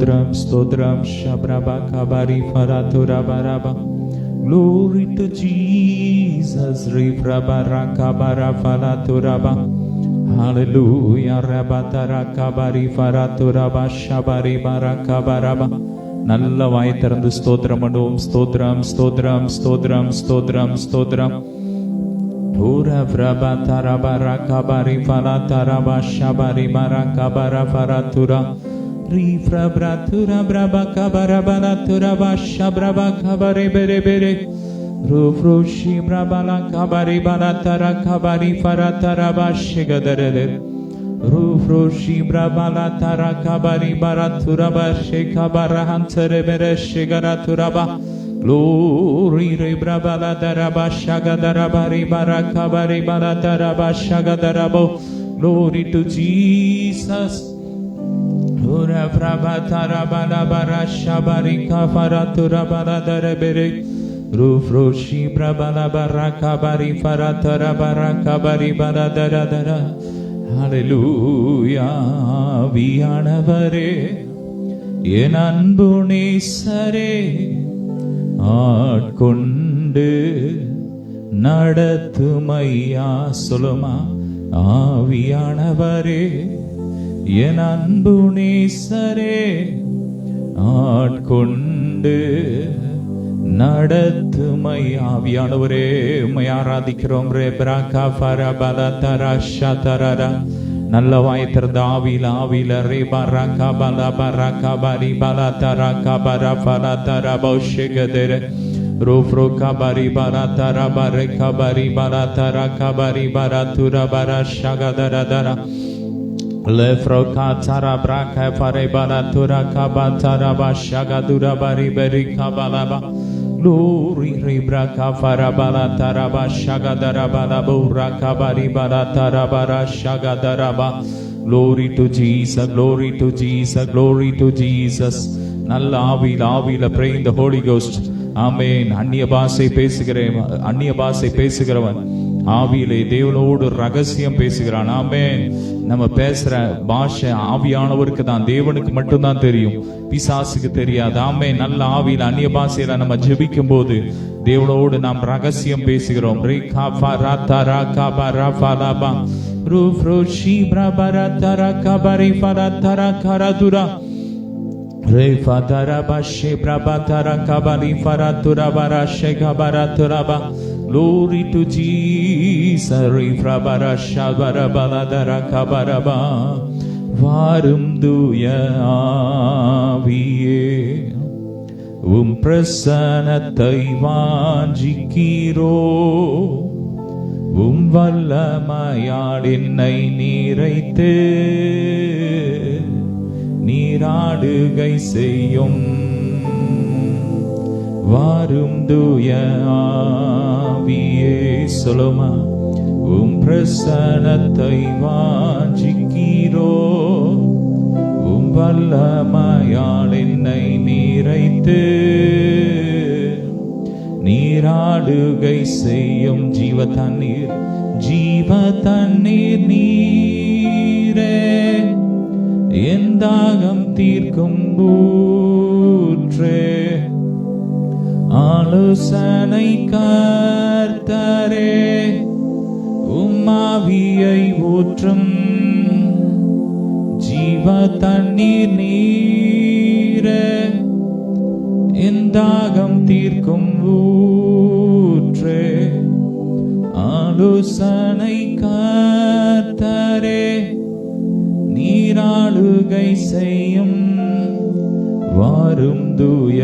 Stotram, stotram, shabraba kabari faratura baraba. Glory to Jesus, Ribrabara kabara falaturaba. Hallelujah, rabatara kabari faraturaba shabari barakabaraba. நல்ல வாய் திறந்து ஸ்தோத்திரம் பண்ணுவோம். ஸ்தோத்திரம், ஸ்தோத்திரம், ஸ்தோத்திரம், ஸ்தோத்திரம், ஸ்தோத்திரம். Ura vraba tarabara kabari falataraba shabari barakabara faratura. Rifra bratura braba kabara balatura basha braba kabare bere bere. Rufrushi brabala kabari balatara kabari faratara bashigadere. Rufrushi brabala tara kabari baratura bashe kabara hantere bere shigaraturaba. Glory re brabala daraba shagadarabari barakabari balataraba shagadarabo. Glory to Jesus. Ura prabatara balabara shabari kafaratura baladare bere. Rufroshi brabala barakabari faratara barakabari baladara dara. Hallelujah. வியானவரே என் அன்பு நேசரே ஆட்கொண்டு நடத்துமையா. சொல்லுமா. ஆவியானவரே என் அன்பு நேசரே ஆட்கொண்டு நடத்துமை. ஆவியானவரே உம்மை ஆராதிக்கிறோம். ரே பிரகா ஃபரபல தரஷா தரர. நல்ல வாய் திறந்த ஆவில ஆவில ரே பரகா பல பரகா பரி பல தரகா பர ஃபல தர பௌஷகதர. ரோஃப்ரோ கபரி பர தர பர கபரி பர தர கபரி பர துர பர ஷகதர தர. Lefro katara braka fare balatura kabatara bashagadura bari beri kabalaba. Glory ribraka fara balatara bashagadara balabura kabari balatara barashagadara. Glory to Jesus, glory to Jesus, glory to Jesus. நல்ல ஆவியில pray in the Holy Ghost. Amen. அந்நிய பாஷை பேசுகிறவன் ஆவியிலே தேவனோடு ரகசியம் பேசுகிறான். ஆமென். நம்ம பேசுற பாஷை ஆவியானவருக்கு தான், தேவனுக்கு மட்டும்தான் தெரியும், பிசாசுக்கு தெரியாது. ஆமென். நல்ல ஆவியில அந்நிய பாஷையில நம்ம ஜெபிக்கும் போது தேவனோடு நாம் ரகசியம் பேசுகிறோம். ரேகா ஃபராதா ராகா பரஃபலபா ரூஃப்ரோஷி பிரபரதா ராகா பரி ஃபரதா ராகரதுரா. Re fatara bashe prabatara kabari faratura barashe kabaratura ba. Glory to Jesus. Re prabara shabara baladara kabaraba. Varum duya aviye பிரசன்னத்தை வாஞ்சிக்கிறோ. வல்லமையால் என்னை நீரைத்து நீராடுகை செய்யும். வாரும் தூய ஆவியே. சொல்லுமா. பிரசன்னத்தை வாஞ்சிக்கிறோ. வல்லமையால் என்னை நீரைத்து நீராடுகை செய்யும். ஜீவ தண்ணீர் நீரே என் தாகம் தீர்க்கும் ஊற்றே. ஆலோசனை கர்த்தரே உம்மாவியை ஊற்றும். ஜீவ தண்ணீர் நீரே என் தாகம் தீர்க்கும் ஊற்றே. ஆலோசனை கர்த்தரே நீராளுகை செய்யும். வாரும் தூய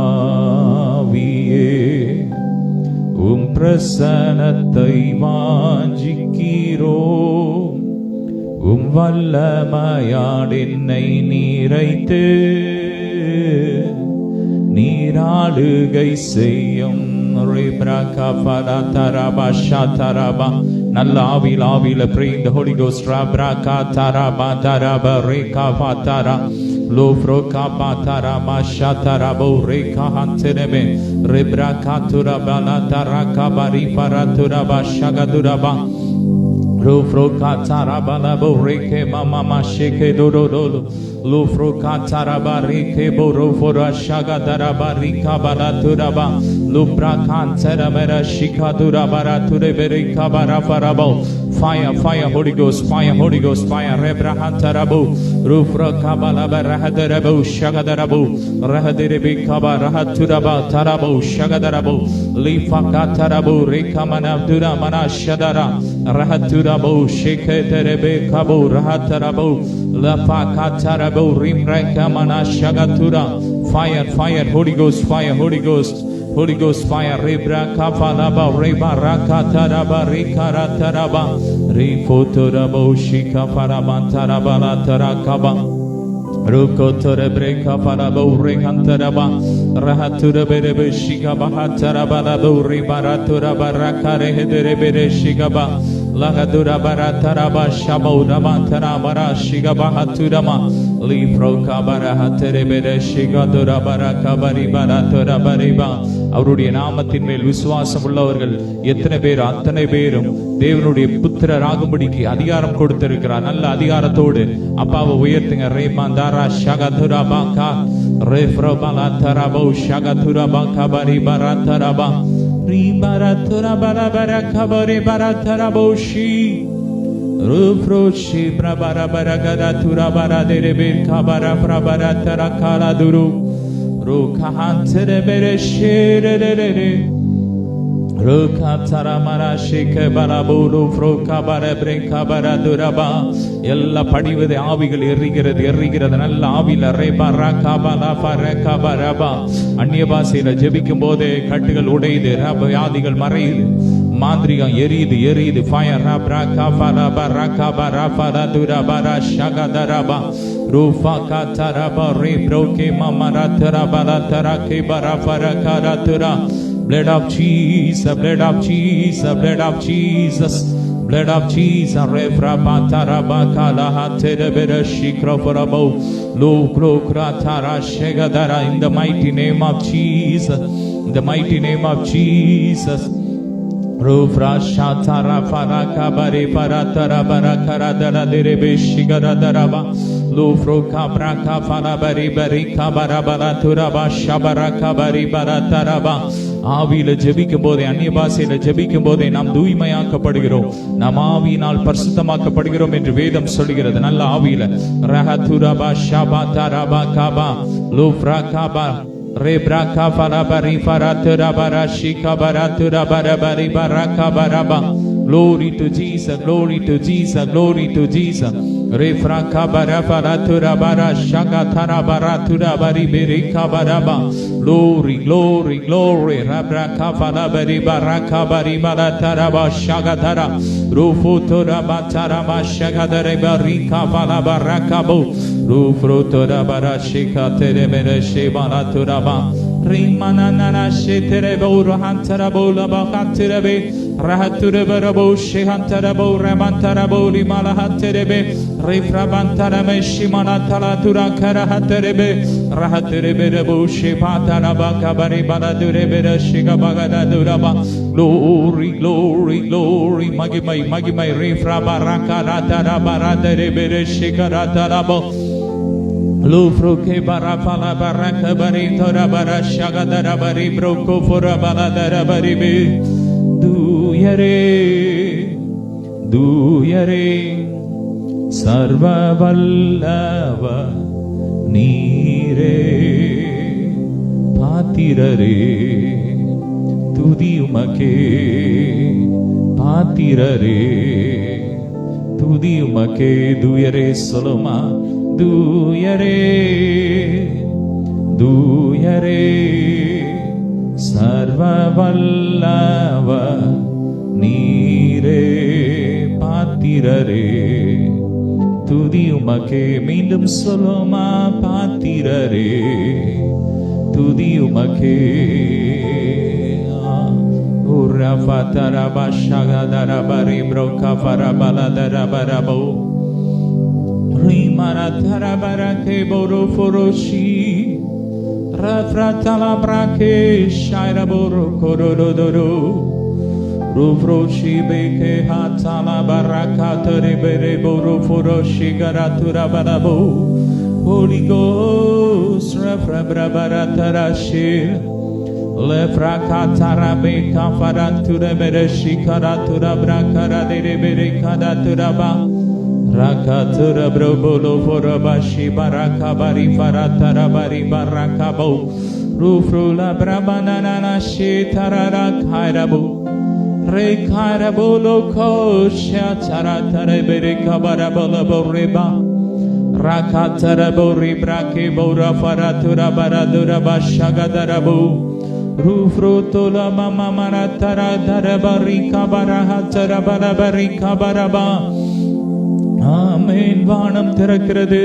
ஆவியே பிரசன்னத்தை வாஞ்சிக்கிறோ. வல்லமையால் என்னை நீரைத்து நீராளுகை செய்யும். நல்ல ஆவியில pray in the Holy Ghost. Rabraka taraba taraba reka patara lofro kapatara mashatara bo reka hanterebe rebraka turaba la taraka bari paratura bashagaduraba Rufro katarabala boreke mama masheke dorolo. Lufro katarabareke borofora shagadarabarika balaturaba. Lupra kantaramera shikadurabara tureberika barafarabo. Fire, fire, Holy Ghost, fire, Holy Ghost, fire. Rebrahantarabu. Rufra kabala barahadarabu shagadarabu. Rahadirebi kabarahaturaba tarabu shagadarabu. Lifakatarabu rekamana duramana shadara. Rahaturabu shiketerebe kabu rahatarabu. Lafakatarabu rimrekamana shagatura. Fire, fire, Holy Ghost, fire, Holy Ghost. Holy Ghost fire, Rebra Kafalaba, Reba Rakataraba, Rikarataraba, Rifotorabo, Shika Paramantarabala Tarakaba, Rukotorebreka Parabo, Rekantaraba, Rahaturabere Shika Bahatarabala, Ribaraturaba, Rakare Shigaba, Lahadura Barataraba, Shabo Ramantarabara, Shigabahaturama, Lifro Kabara Haterebere, Shigadura Barakabari Baraturabariba. அவருடைய நாமத்தின் மேல் விசுவாசம் உள்ளவர்கள் எத்தனை பேர் அத்தனை பேரும் தேவனுடைய புத்திரராகும்படிக்கு அதிகாரம் கொடுத்திருக்கிறார். நல்ல அதிகாரத்தோடு அப்பாவை உயர்த்துங்க. ரேமாந்தாரா ஷகதுரா பாகா ரேஃப்ரோபலா தரபோ ஷகதுரா பாகா பரி பரதரபா ரீபரதுரா பரபர கபரி பரதரபோஷி ரூஃப்ரோஷி பிரபர பரகததுரா பரதெரபே கபர பிரபர தரகாலா துரு Rukahantere bereshere Rukatara marashike baraburu frokabare brenkabara duraba எல்லா படிவது ஆவிகள் எரிகிறது நல்ல ஆவில ரேபா ராகாபலா ஃபரகபரபா அந்நிய பாஷையில ஜெபிக்கும் போதே கட்டுகள் உடையுது, வியாதிகள் மறையுது, மாந்திரிகம் எரியுது fire ரப்ரா கஃபலா பரகபா ரஃபலா துரபரா ஷகதரபா ரூஃபா கதரபா ரீப்ரோகே மமரதரபலா தரகே பரஃபரகரதுரா Blood of Jesus, blood of Jesus, blood of Jesus, blood of Jesus. Refra bataraba kala hatere bere shikra forabo lo krokra tara shegadara. In the mighty name of Jesus, in the mighty name of Jesus. Rufra shatara faraka bari paratara barakara dara dere beshigara daraba lo froka braka fala bari bari kabara baraturaba shabaraka bari barataraba. ஆவியில ஜெபிக்கும் போதே, அந்நிய பாஷையில ஜெபிக்கும் போதே நாம் தூய்மையாக்கப்படுகிறோம், நாம் ஆவியினால் பரிசுத்தமாக்கப்படுகிறோம் என்று வேதம் சொல்கிறது. நல்ல ஆவியில ரஹதுரபா ஷபாதரபா கபா லோஃப்ரா கபா ரேப்ரா கஃபலா பரி ஃபரதுரபரா ஷிகபரதுரபரபரி பரகபரபா. Glory to Jesus, glory to Jesus, glory to Jesus. Refra kabara faratura bara shagatara baratura bari beri kabaraba. Glory, glory, glory. Rabra kafala bari baraka bari baratara ba shagatara. Rufutura batara ba shagatara bari kafala barakabu. Rufutura bara shikatere mere shebalatura ba. Rimana nana shetere bo ruhantara bo labakantere be. Rahature barabo shehantara bo ramantara bo limala haterebe. Refrabantara me shimana talatura karahaterebe. Rahaterebe rabo shepatara bakabari baladure bera shigabagada duraba. Glory, glory, glory. Magimai refrabaraka ratara baraderebe shikaratarabo. Lufruke barafala baraka bari tora bara shagadara bari broko fora baladara bari be. தூயரே சர்வ வல்லவ நீரே பாத்திரரே துதியுமக்கே பாத்திரரே துதியுமக்கே. தூயரே சொல்லுமா, தூயரே சர்வ வல்லவ நீரே பாத்திரரே துதியுமக்கே. மீண்டும் சொல்லுமா, பாத்திரரே துதியுமக்கே. உரஃபதரபா ஷகதரபரி ப்ரோகஃபரபலதரபரபோ ரிமரதரபரகே போரோஃபோரோஷி Rafratala brake shaira boro korodoro Rufroshi beke hatala baraka tere bere boru furoshi garatura barabo. Holy Ghost, refra baratarashir. Lefrakatara beka faratura bere shikaratura brakara dere bere kadatura ba. Rakatura brobolo forobashi baraka bari faratara bari baraka bo. Rufrula brabanana shitarara kairabu. Rekarabolo kosha taratare bere kabarabola boreba. Rakatara bori brake bora faratura baradura bashagadarabu. Rufrotola mama maratara darabari kabarahatara barabari kabaraba. ஆமென். வானம் திறக்கிறது,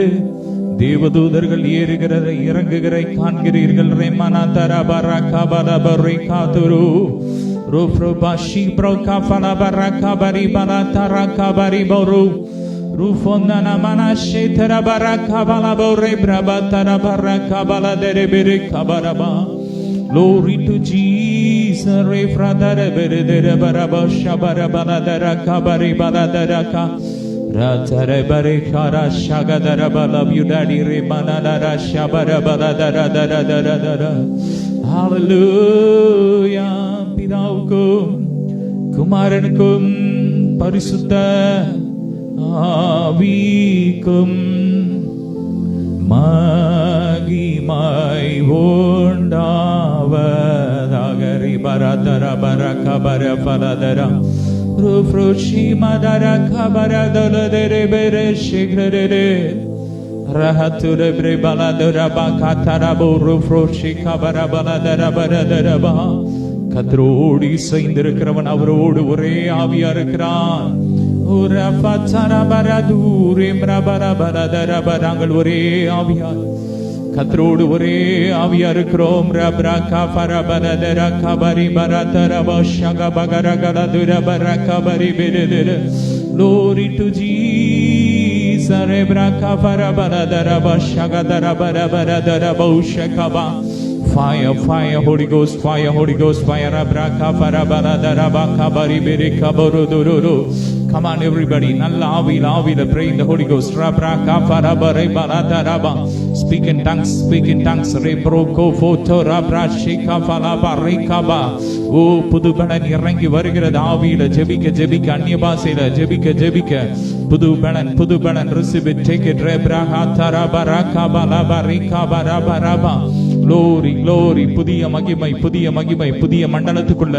தேவதூதர்கள் ஏறுகிறதை இறங்குகிறதை காண்கிறீர்கள். ரெமனா தரபரா கபர பரி காதுரு ரூஃப்ரு பாஷி Broca ஃபலா பரகா பரி பலா தரகா பரி பரு ரூஃபோந்தன மனஷே தரபரகா பலா பரி பிரபா தரபரகா பலா தெரபிரி கபரபா. Glory to Jesus. Refradare bere dere baraba shabara bala dara kabari bala dara ka. Ratare bare kara shagadara bala. Love you daddy remana dara shabara bala dara dara dara dara. Hallelujah. பிதாவுக்கும் குமாரனுக்கும் பரிசுத்த ஆவிக்கும் மகிமை உண்டாவதாக. ரிபரதர பரக பர பலதர ருஃப்ருஷி மதர கபர தலதர பெர ஷிக்ரதே ரஹத்துர பிரபலதர பகதர ருஃப்ருஷி கபர பலதர பரதரபா. கர்த்தரோடு இசைந்திருக்கிறவன் அவரோடு ஒரே ஆவியா இருக்கிறான். நாங்கள் ஒரே ஆவியா கர்த்தரோடு ஒரே ஆவியா இருக்கிறோம். Glory to Jesus. Fire, fire, Holy Ghost, fire, Holy Ghost, fire. Come on, everybody. Nalla avila, pray in the Holy Ghost. Speak in tongues, speak in tongues. Oh, புது பலன் இறங்கி வருகிறது. ஆவியில ஜெபிக்க ஜெபிக்க, அந்நிய பாஷையில ஜெபிக்க ஜெபிக்க, புது பலன் receive it, take it. Glory, glory. புதிய மகிமை, புதிய மகிமை, புதிய மண்டலத்துக்குள்ள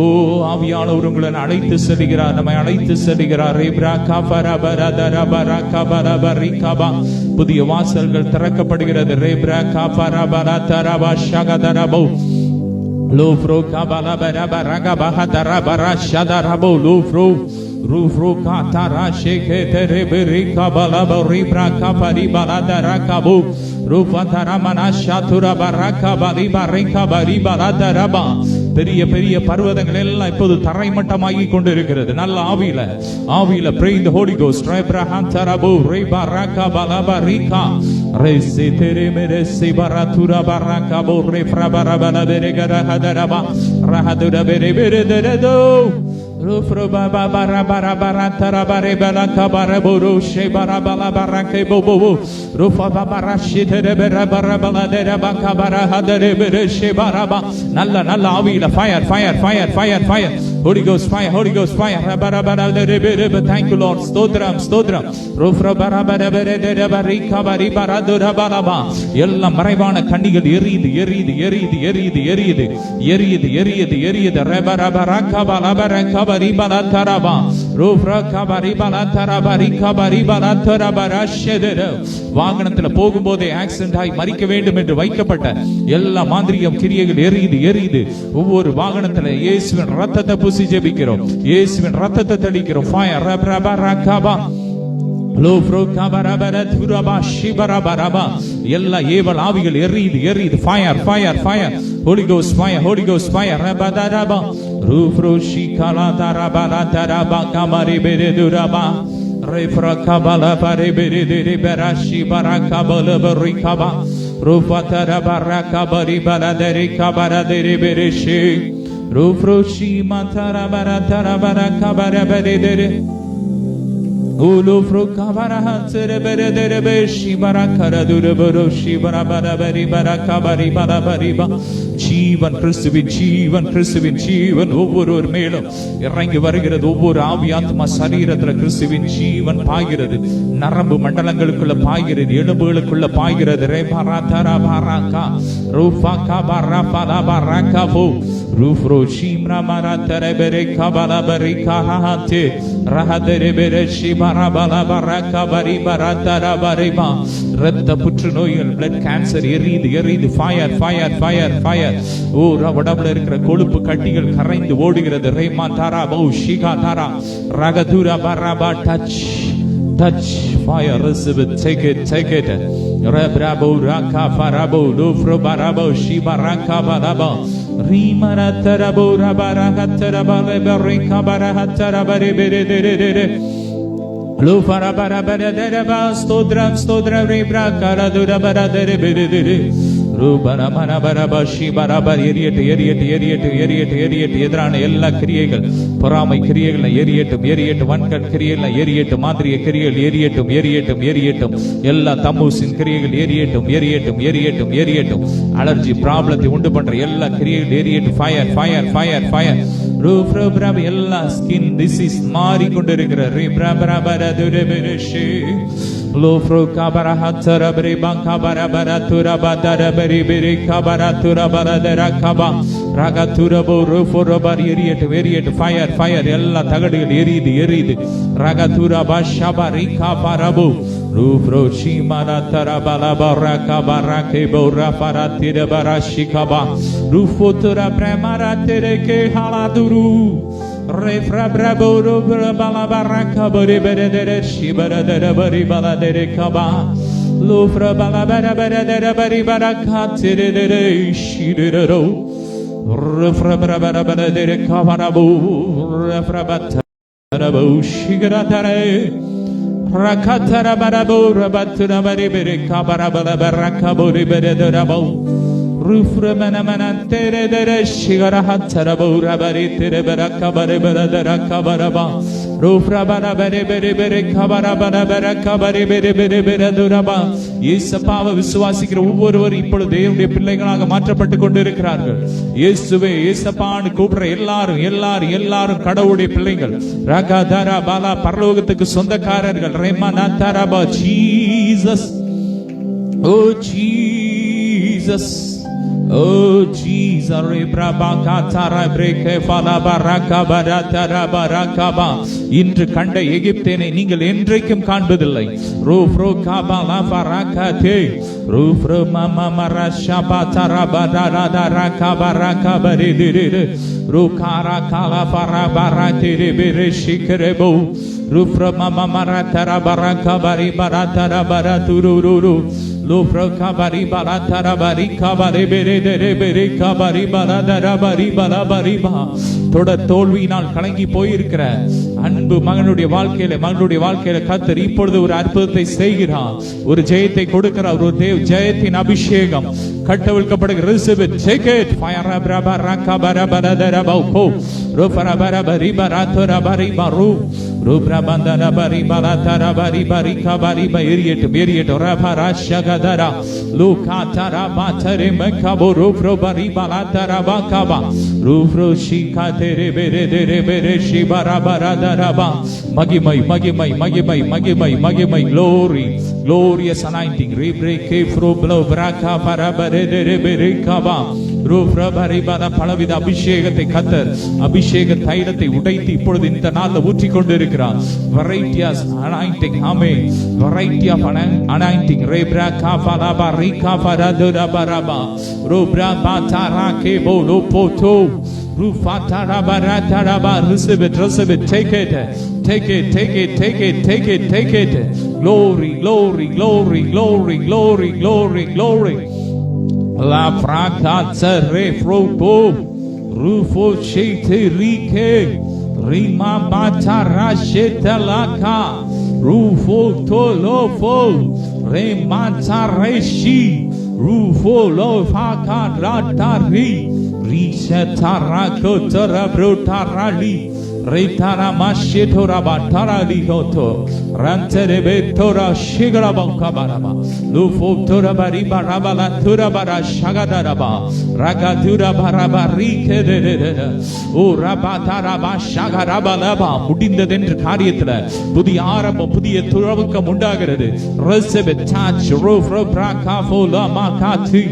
ஓ ஆவியானவர் உங்களை அழைத்து செல்கிறார், நம்மை அழைத்து செல்கிறார். புதிய வாசல்கள் திறக்கப்படுகிறது. Lufro kabala baraba raga bahadara barashadara bo lufro rufro katara sheke tere beri kabala bari braka pari baladara kabu rufatara manashatura baraka bari barika bari baladara ba. பெரிய பெரிய பர்வதங்கள் எல்லாம் இப்போது தரைமட்டமாகி கொண்டிருக்கிறது. நல்ல ஆவியில pray in the Holy Ghost. Abraham tarabu reba raka balaba rika rese tere mere se baratura baraka bo refra barabana beregara hadaraba rahadura bere bere dedo rufro baba bara bara bara tarabare bala kabare boru she bara bala barake bobo rufa baba rashite bere bara bala dere bakabara hadare bere she baraba. நல்ல ஆவியில fire, fire, fire, fire, fire. Holy Ghost fire, Holy Ghost fire. Thank you Lord. Stotram, stotram. Rufra barabara bere dere barika bari baradura baraba. எல்லாம் மறைவான கண்ணிகள் எரியுது எரியுது எரியுது எரியுது எரியுது எரியுது எரியுது எரியுது. ரபர பரaka balabara kabari balataraba rufra kabari balataraba rikabari balataraba rashedere. வாகனத்துல போகும்போதே ஆக்சிடென்ட் ஆகி மரிக்க வேண்டும் என்று வைக்கப்பட்ட எல்லா மாந்திரிகம் கிரியைகள் எரியுது எரியுது. ஒவ்வொரு வாகனத்துல இயேசுவின் ரத்தத்தை பூசி ஜெபிக்கிறோம், இயேசுவின் ரத்தத்தை தெளிக்கிறோம். ஃபயர் ரபரபரகபா லோஃப்ரோ கபரபர துரபா ஷிபரபரபா. எல்லா ஏவல் ஆவிகள் எரியுது எரியுது. Fire fire fire. Holy Ghost fire, Holy Ghost fire. ரபதரபா ரூஃப்ரோ ஷிகலா தரபரா தரபா கமரி பெருதுரபா refra kabala pare bere dere berashi baraka bala barikaba rufatara baraka bari bala dere kabara dere bereshi Rufroshi matara baratara barakabara beredere. Ulufru kabaraha serebere derebe shibarakara duraboro shibara bari barakabari barabariba. ஜீவன் கிறிஸ்துவின் ஜீவன் கிறிஸ்துவின் ஜீவன் ஒவ்வொரு மேலும் இறங்கி வருகிறது. ஒவ்வொரு ஆவியாத்மா சரீரத்துல கிறிஸ்துவின் ஜீவன் பாய்கிறது. நரம்பு மண்டலங்களுக்குள்ள பாய்கிறது, எலும்புகளுக்குள்ள பாய்கிறது. ரே பராதரா பராகா ரூஃபாகா பராபலா பராகா போ ரூஃப்ரோ ஷீம்ரா மராதரே பெரே கபலா பரி காஹாதே ரஹதரே பெரே ஷிபரா பலா பராகா பரி பராதரா பரிமா. இரத்த புற்றுநோய்கள், பிளட் கேன்சர் எரியுது எரியுது. Fire fire fire fire. ஓ உடம்புல இருக்கிற கொழுப்பு கட்டிகள் கரைந்து ஓடுகிறது. ரேமா தாரா பௌ ஷிகா தாரா ரகதுரா பராபா touch touch fire, receive it, take it. Rebrabo raka farabo lufro barabo shiba raka barabo rimara tarabo rabaraka tarabo leberika baraka tarabo rebere lufara barabara dereba stodram rebra karadura baradere bere ரூபர மனபரப ஷிபரபர் எரியட்டு எரியட்டு எரியட்டு எரியட்டு எரியட்டு. எதிரான எல்லா கிரியைகள், பொறாமை கிரியைகள் எரியட்டும் எரியட்டும். வன்கண் கிரியைகள் எரியட்டும். மாதிரிய கிரியைகள் எரியட்டும் எரியட்டும் எரியட்டும். எல்லா தமூசின் கிரியைகள் எரியட்டும் எரியட்டும் எரியட்டும் எரியட்டும். Allergy ப்ராப்ளத்தை உண்டு பண்ற எல்லா கிரியைகள் எரியட்டும். Fire fire fire fire. ரூஃப் ரூப்ரா எல்லா ஸ்கின் டிசீஸ் மாறிக்கொண்டிருக்கிற Lofro kabara hatsara beri banka bara bara tura badara beri beri kabara tura bara dera kaba raga tura bo rufo robar eriyet fire fire ella tagadugal eriyudu raga tura bashaba rika parabu rufro shimara tara bala baraka barake bora paratira barashikaba rufo tura premara tereke haladuru refra brabo rubra bala baraka bari beredere shibara dere bari bala dere kaba lufra bala beredere bari baraka tirere shirero refra braba beredere kabarabu refra batarabu shigara tare rakatara barabu rabatara bari bere kabara bala baraka bari beredere bo rufra mana tere dere shigara hatara bora bari tere baraka bare beredere kabaraba rufra bara bere kabara bara kabare bere duraba. இயேசுவை விசுவாசிக்கிற ஒவ்வொருவர் இப்பொழுது தேவனுடைய பிள்ளைகளாக மாற்றப்பட்டு கொண்டிருக்கிறார்கள். இயேசுவே இயேசப்பான்னு கூப்பிடுற எல்லாரும் கடவுளுடைய பிள்ளைகள். ரகதரா பாலா பரலோகத்துக்கு சொந்தக்காரர்கள். ரேமானா தரபா ஜீசஸ் ஓ Jesus Oh Jesus, rebrabaka tara breke fala baraka baratara barakaba. இன்று கண்ட எகிப்தினை நீங்கள் என்றைக்கும் காண்பதில்லை. ரூஃப்ரோ காபலா பராகதே ரூஃப்ரோ மமா மரஷபா தரா பராதரா கபரா பரிதிரு ரூகாரா காலா பரா பராதிரு பிரிஷிகரபோ ரூஃப்ரோ மமா மரதரா பராக பரி பராதரா பரதுரு lufro kabari baratara bari kabare bere dere bere kabari baradara bari balabariba. தொடர் தோல்வியினால் கலங்கி போயிருக்கிற அன்பு மகனுடைய வாழ்க்கையில கர்த்தர் இப்பொழுது ஒரு அற்புதத்தை செய்கிறார். ஒரு ஜெயத்தை கொடுக்கிறார். ஒரு தேவ ஜெயத்தின் அபிஷேகம் கட்டவிழ்க்கப்படுகிற receive it, take it. fire braba rakabara baradara bauko rufara barabari baratora bari baru rubra bandara bari baratara bari bari kabari eriyettum rabara shagadara lukatara batare makabo rufro bari baratara bakaba rufro shika tere bere shibara baradaraba. மகிமை glory glorious anointing rebreke fro blow braka parabare dere bere kaba rufra bari bala பலவித அபிஷேகத்தை கர்த்தர் அபிஷேக தைலத்தை உடைத்து இப்பொழுது இந்த நாள்ல ஊற்றி கொண்டிருக்கிறார். variety of anointing amen variety of anointing rebraka falaba rika faradura baraba rubra batara ke bolo poto rufatara baratara receive it take it glory la fracazza refropo rufo shete rike rima batara shetalaka rufo tolofo remata reshi Rufo lo faka ratari Rishetara kotara brotarali Retara mashitora batarali hoto Rantere betora shigara bankabaraba Lufo tora bariba rabala tura bara shagadaraba Ragatura barabarike O rabataraba shagarabalaba முடிந்ததென்று காரியத்துல புதிய ஆரம்பம் புதிய துறவுக்கம் உண்டாகிறது Receive a touch Rufra makati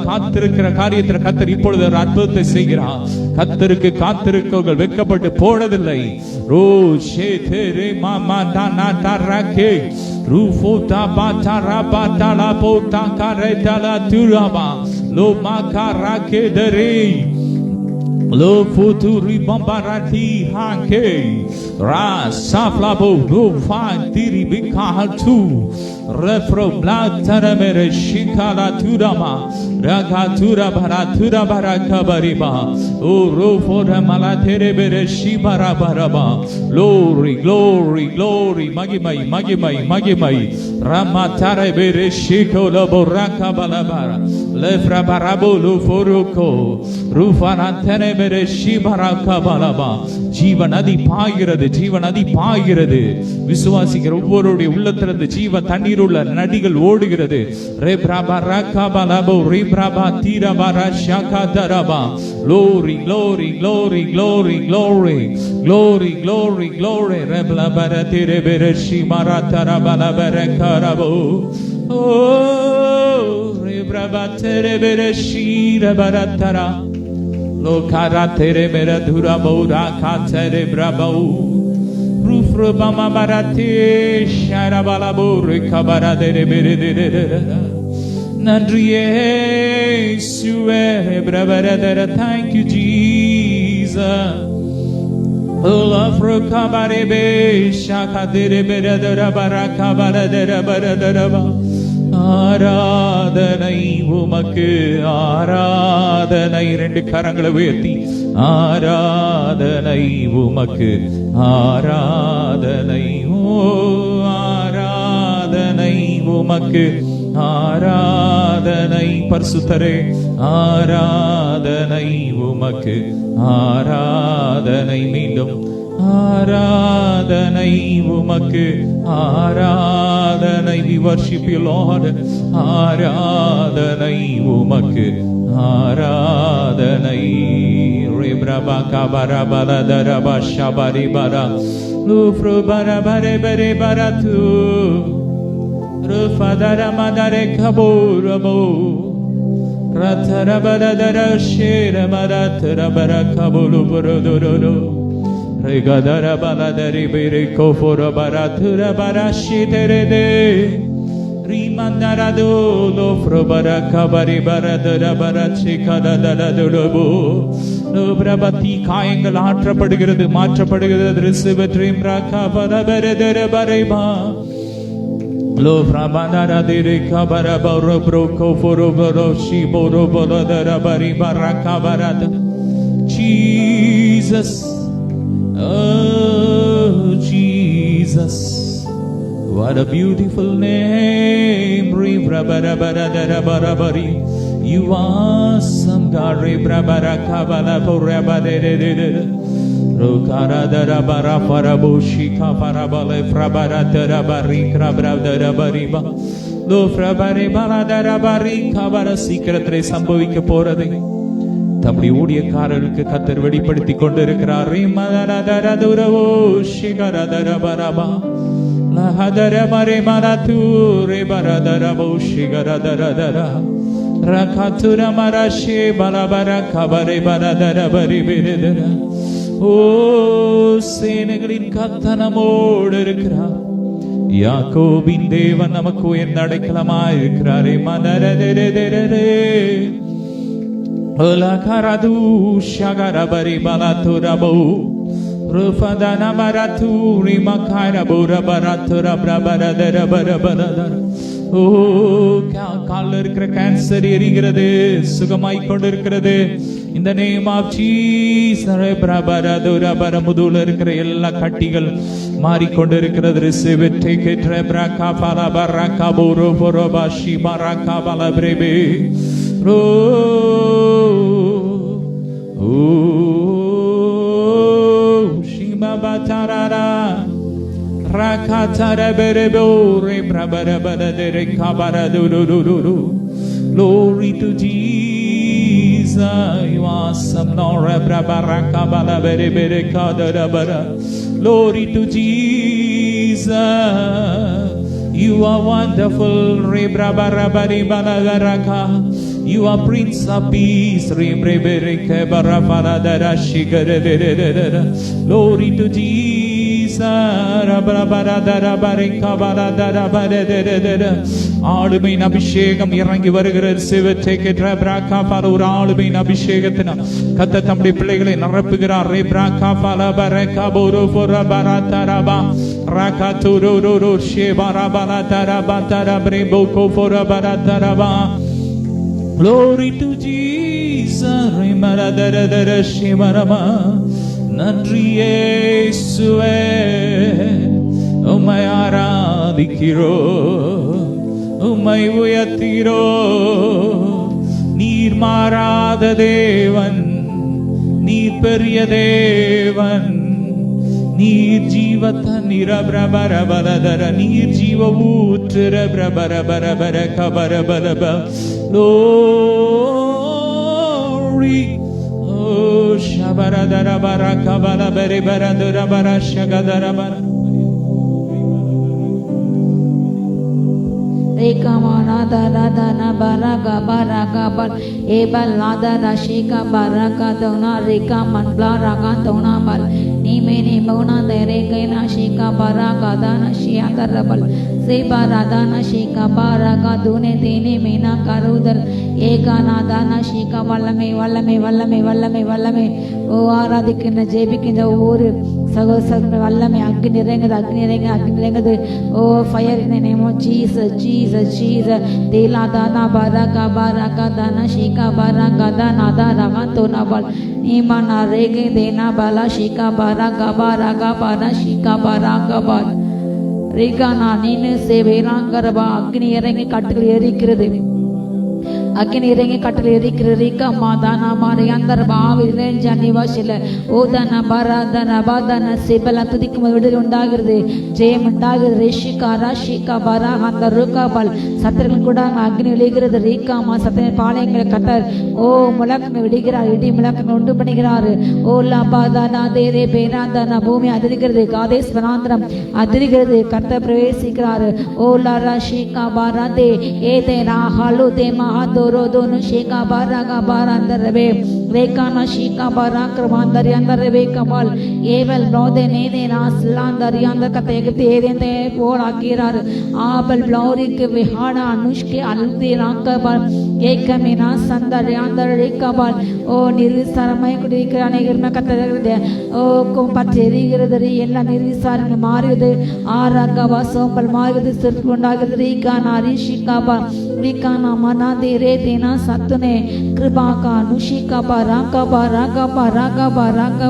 காத்திருக்கிற காரியத்தில் கத்தர் இப்பொழுது ஒரு அற்புதத்தை செய்கிறார் கத்தருக்கு காத்திருக்கவர்கள் வெட்கப்பட்டு போனதில்லை ரோ ஷேதே மாமா தானா தரகே ரூஃபோதா பாதாரா பாதாலா போதா கரேதலா துராபா லோ மாகாராகே தரே Lo futuri bombarati hanke ra saflabo lo fa tiri bikatu refro blatara mere shikala turama ragatura baratura barakabariba o rofora malatere bere shibara baraba glory glory glory magimai magimai magimai ramatare bere shikola boraka balabara lefra barabo lo foruko rufana tene ஜீவ நதி பாய்கிறது ஜீவ நதி பாய்கிறது விசுவாசிக்கிற ஒவ்வொருடைய உள்ளத்திலிருந்து ஜீவ தண்ணீர் உள்ள நதிகள் ஓடுகிறது ரே பிரபா ரகபலபோ ரே Prabha தீரபரா ஷகதரபா glory glory glory glory glory glory glory glory rebla baratire bereshi maratara balabere karabo oh re braba tere bereshi rebaratara Lo karatere mera dhura boura katere brabau rufro bama barate sharabala bore kabara dere bere dere nandriye suwe brabara dere thank you Jesus oh afro kabare be shakatere bere dere baraka bara dere bara dere ba ஆராதனை உமக்கு ஆராதனை ரெண்டு கரங்களை உயர்த்தி ஆராதனை உமக்கு ஆராதனை ஓ ஆராதனை உமக்கு ஆராதனை பரிசுத்தரே ஆராதனை உமக்கு ஆராதனை மீண்டும் ஆராதனை உமக்கு ஆராதனை we worship you Lord ஆராதனை உமக்கு ஆராதனை ரே பிரபா கபரா பலதரபா ஷபரி பரா லூஃப்ரு பர பரே பரே பரது ருஃபதர மதரே கபூரபோ ரதர பலதர ஷேர மரதர பர கபூரு புருதுரு Regadara baladari bere kofora baratura barashi terede Rimandara do lo frobara kabari baradara barachi kadadara dulobo No brabati காயங்கள் ஆற்றப்படுகிறது மாற்றப்படுகிறது ரிசிவட்ரிம் ராகா பரபரதர பரைபா Lo frabandara dire kabara baro broko foro baro shiboro baladara bari baraka barada Jesus Oh Jesus, what a beautiful name! You awesome God, சீக்கிரத்திலே சம்பவிக்க போறது தம்முடைய ஊழியக்காரர்களுக்கு கர்த்தர் வெளிப்படுத்திக் கொண்டிருக்கிறார் சேனைகளின் கர்த்தர் நம்மோடு இருக்கிறார் யாக்கோபின் தேவன் நமக்கு உயர்ந்த அடைக்கலமாய் இருக்கிறாரே மனரதரதரரே Ola karadu shagara bari balatura bo rufadana baratu rimakara bora baratura brabara dara bara bara ஓ கால்ல இருக்கிற கேன்சர் எரிகிறது, சுகமாய் கொண்டிருக்கிறது. இந்த நேம் ஆஃப் ஜீசஸ். பிரபரதுரபர முதுல இருக்கிற எல்லா கட்டிகள் மாறிக்கொண்டிருக்கிறது. Receive it, take it. ரபரகா பலபரகா போரோ போரோபா ஷிபரகா பலபிரேபே ரோ ஓ ஷிபபதரரா rakataraberebo rebrabarabadere kabaradururu. Glory to Jesus. You are awesome, Lord. Rebrabarakabalaberebere kadarabara. Glory to Jesus. You are wonderful. Rebrabarabaribalaraka. You are Prince of Peace. Glory to Jesus. ஆளுமையின் அபிஷேகம் இறங்கி வருகிறது. ஒரு ஆளுமையின் அபிஷேகத்தினால் கர்த்தர் தம்முடைய பிள்ளைகளை நிரப்புகிறார். Glory to Jesus. நன்றி இயேசுவே, உம்மை ஆராதிக்கிறோம், உம்மை உயர்த்துகிறோம். நீர் மாறாத தேவன், நீர் பெரிய தேவன், நீர் ஜீவ தண்ணீர பிரபரபரதர, நீர் ஜீவ ஊற்று பிரபரபரபர கபரபரப. Glory. Oh, shabaradara baraka bala beri baradura bara shagadara bara. Rekamana dana dana baraka baraka bal ebal nada rashika baraka dona rekaman blaraka dona bal nime ne bona dere kaina shika baraka dana shiandar bal sebaradana shika baraka dune dene mena karudar ekana dana shika vallame vallame vallame vallame vallame. ஓ ஆராதிக்கின்ற ஜெபிக்கின்ற ஒவ்வொரு சகோதர வல்லமை அக்னி இறங்குது, அக்னி இறங்குது, அக்னி இறங்குது. Oh fire in the name of Jesus, Jesus, Jesus. தேலா தானா பாரகா பாரகா தானா ஷீகா பாரகா தானா தாரகா தோனாபால் நீமானா ரேகே தேனா பாலா ஷீகா பாரகா பாரகா பாரா ஷீகா பாரகா பால் ரேகானா நீனு சேவேராங்கரபா. அக்னி இறங்கி கட்டுகள் எரிக்கிறது, அக்கினி இறங்கி கட்டளை எரிக்கிறது. மாதானா மாறி அந்த நிவாசில ஓதான பராதன பாதான சிபல துதிக்கும் விடுதலை உண்டாகிறது, ஜெயம் உண்டாகிறது. ரேஷிகா ராஷிகா பரா அந்த ரூகாபால் சத்திரங்கள் கூட அக்னி விழுகிறது. ரீகாமா சத்திர பாளையங்களை கட்டர் ஓ முழக்கங்க விடுகிறார், இடி முழக்கங்கள் உண்டு பண்ணுகிறார். ஓ லாபாதானா தேரே பேராந்தானா பூமி அதிர்கிறது, காதேஸ் வனாந்திரம் அதிர்கிறது. கர்த்த பிரவேசிக்கிறார். ஓ லாரா ஷீகா பாரா தே ஏ தேனா ஹாலு தே மஹா दोनों शेका बारा का बारा अंदर रवे रेकाना शीका बारा क्रमांदर अंदर रवे कमाल एवल ब्लौदे ने देना स्लांदर अंदर कते कते देते कोड आकीरार आबल ब्लौरिक विहाना अनुष्के अलते रांकबाल एक मेना संदर अंदर रेकाबाल ओ निर्विसारमय कुडिक्राने गिरना कते दे ओ कोंपचेरी गिरदरी ಎಲ್ಲ ನಿರ್ವಿಸಾರನೆ ಮಾರಿದೆ ಆರಗವ ಸೋಂಪಲ್ ಮಾರಿದೆ ಸಿರ್ಕೊಂಡಾಗಿದೆ ರೀಕಾನಾ ರಿಶಿಕಾಬಾ ರೀಕಾನಾ ಮನ ದೇರೆ தேனா சத்துனே கிருபாகா நுஷிகா பராகா பராகா பராகா பராகா.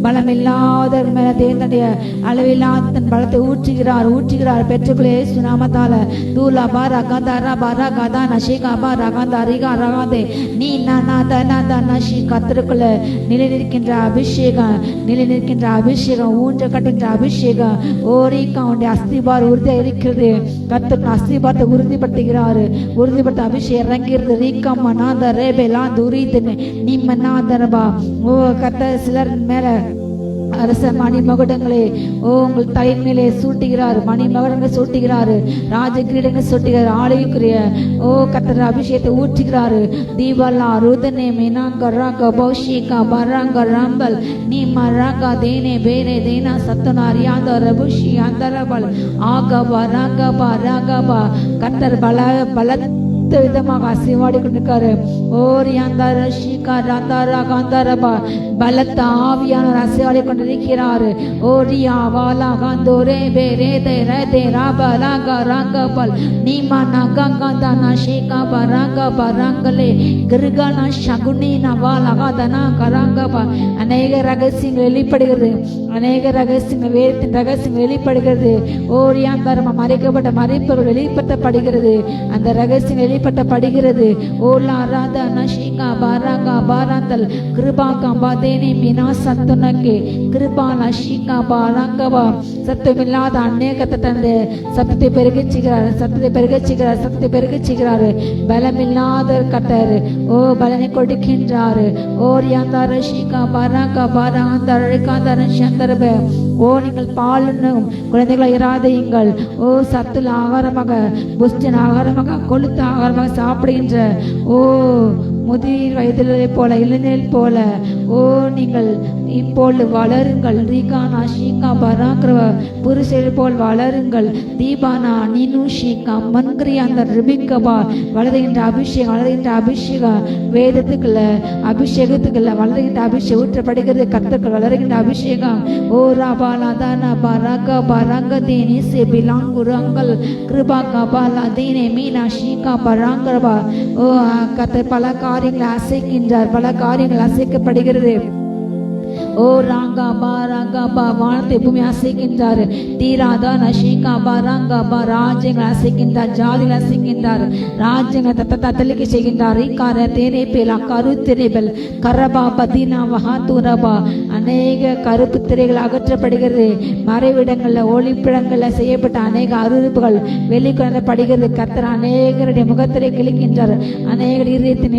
பலமில்லாதவர் மேல தேவனுடைய அளவில்லாத தன் பலத்தை ஊற்றுகிறார், ஊற்றுகிறார். பெற்றுக்குள்ளே சுனாமத்தால தூலா பாராகா தாரா பாராகா தான் நஷிகா பாராகா தாரிகா ரகாதே நீ நானா தானா நஷி. கத்திற்குள்ள நிலை நிற்கின்ற அபிஷேகம், நிலை நிற்கின்ற அபிஷேகம், ஊன்ற கட்டுகின்ற அபிஷேகம். ஓரிக்கா உடைய அஸ்திபார் உறுதியாக இருக்கிறது. கத்திற்கு அஸ்திபாரத்தை உறுதிப்படுத்துகிறார், உறுதிப்படுத்த அபிஷேகம் இறங்கிறது. ரீக்கம்மனாத ரேபெலாம் துரிதனே நிம்மனாதரபா. ஓ கத்த சிலர் மேல அரச மணி மகுடங்களே ஓ உங்கள் தலையின் மேலே சூட்டுகிறார், மணி மகுடங்களை சூட்டுகிறார், ராஜ கிரீடங்கள் சூட்டுகிறார். ஆலயக்குரிய ஓ கத்தர் அபிஷேகத்தை ஊற்றுகிறாரு. தீபல்லா ருதனே மீனாங்கராக பௌஷிகா பராங்க ரம்பல் நீ மராகா தேனே பேரே தேனா சத்துனார் யாந்த ரபுஷி அந்தரபல் ஆகபா ராகபா ராகபா. கத்தர் பல புத்த விதமாக அசைவாடி கொண்டிருக்காரு. ஓரி அந்த ரஷிகா ரந்தாரா காந்தாரபா பலத்த ஆவியானவர் அசைவாடி கொண்டிருக்கிறாரு. ஓரியா வாலா காந்தோரே பேரே தேரே தேரா பலாகா ராங்கபல் நீமா நகங்கா நஷிகா பராங்கா பராங்கலே கிருகானா சகுனி நவாலகாதனா கராங்கபா. அநேக ரகசியங்கள் வெளிப்படுகிறது. அநேக ரகசியங்கள் வேதத்தின் ரகசியங்கள் வெளிப்படுகிறது. ஓரியாந்தரமா மறைக்கப்பட்ட மறைப்புகள் வெளிப்படுத்தப்படுகிறது. அந்த ரகசியம் வெளிப்படுத்தப்படுகிறது. ஓலா ராதா நஷிகா பாராகா பாராந்தல் கிருபா கம்பாதேனி மீனா சத்துனக்கே கிருபா நஷிகா பாராங்கபா. சத்தமில்லாத அநேகத்தை தந்து சத்தத்தை பெருகிச்சுகிறார். சத்தத்தை பெருகிச்சுகிறார். சத்தத்தை பெருகிச்சுகிறாரு. பலமில்லாத கத்தர் ஓ பலனை கொடுக்கின்றாரு. ஓரியாந்தார ஷிகா பாராகா பாராந்தார சந்தர்ப. ஓ நீங்கள் பாலுன்னும் குழந்தைகளை இராதையுங்கள். ஓ சத்துல ஆகாரமாக புஷ்டின் ஆகாரமாக கொளுத்த ஆகாரமாக சாப்பிடுகின்ற ஓ முதிர் வயதிலே போல இளைஞர் போல ஓ நீங்கள் இப்போது வளருங்கள். ரீகானா ஷீகா பராக்கிரவ புருஷர் போல் வளருங்கள். தீபானா நீனு ஷீகா மன்கிரி அந்த ரிபிக்கபா வளருகின்ற அபிஷேகம் வளருகின்ற அபிஷேகம் வேதத்துக்குள்ள அபிஷேகத்துக்குள்ள வளருகின்ற அபிஷேகம் ஊற்றப்படுகிறது. கர்த்தர்கள் வளருகின்ற அபிஷேகம் ஓ ராபாலா தானா பராகா பராங்க தேனி சே பிலாங்குரங்கள் கிருபா கபாலா தேனே மீனா ஷீகா பராங்கரபா. ஓ கர்த்தர் பல காரியங்களை அசைக்கின்றார். பல காரியங்கள் அசைக்கப்படுகிறது. ஓ ராங்கா பா வானத்தை பூமி அசைக்கின்றார். தீராதா நஷிகா பாராங்கா பா ராஜ்யங்கள் அசைக்கின்றார். ஜாதிகள் அசைக்கின்றார். ராஜ்யங்கள் தத்தளிக்க செய்கின்றார். இக்கார தேனே பேலா கரு திரைபல் கரபா பதினா வஹாத்துரபா. அநேக கருப்பு திரைகள் அகற்றப்படுகிறது. மறைவிடங்களில் ஒளிப்பிடங்களில் செய்யப்பட்ட அநேக அருவருப்புகள் வெளிக்கொணரப்படுகிறது. கர்த்தர் அநேகருடைய முகத்திரை கிழிக்கின்றார். அநேகர் இதயத்தின்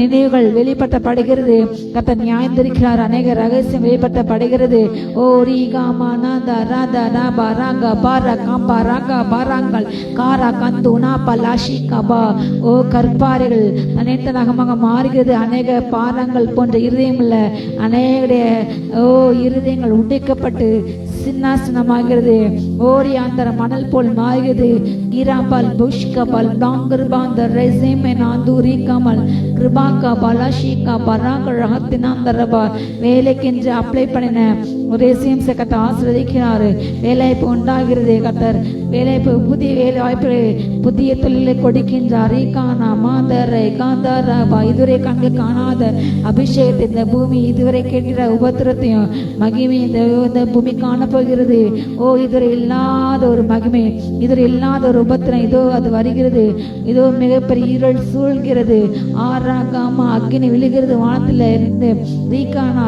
நினைவுகள் வெளிப்படுத்தப்படுகிறது. கர்த்தர் நியாயந்திருக்கிறார். அநேக ரகசியம் வெளிப்படுத்தப்படுகிறது. ஓ ரீகாமா நாதா ராதா ராபா ராகா பாரா காம்பா ராகா பாராங்கள் காரா கந்துனா பலாஷி கபா. ஓ கற்பாறைகள் அனைத்து நகமாக மாறுகிறது. அநேக பாரங்கள் போன்ற இருதயம் இல்ல அநேக ஓ இருதயங்கள் உடைக்கப்பட்டு சின்னாசனமாகிறது. ஓரியாந்தர மணல் போல் மாறுகிறது. கிராபால் புஷ்கபால் டாங்கர்பாந்த ரெசேமே நாந்தூரி கமல் கிருபாக்கா பலாஷிகா பராக ரகத்தினாந்தரபா. வேலைக்கென்று அப்ளை பண்ணின ரெசியம்ஸை கத்த ஆசிர்வதிக்கிறாரு. வேலைவாய்ப்பு உண்டாகிறது. கத்தர் வேலைவாய்ப்பு புதிய வேலை வாய்ப்பு புதிய தொழிலை கொடுக்கின்றார். ஈகானா மாதரை காந்தாரபா. இதுவரை கண்கள் காணாத அபிஷேகத்தை இந்த பூமி இதுவரை கேட்கிற உபத்திரத்தையும் மகிமை இந்த பூமி காணப்போகிறது. ஓ இதுவரை இல்லாத ஒரு மகிமை இதுவரை இல்லாத ஒரு உபத்திரம் இதோ அது வருகிறது. இதோ மிகப்பெரிய இருள் சூழ்கிறது. ஆறாகாமா அக்னி விழுகிறது வானத்தில் இருந்து. ரீகானா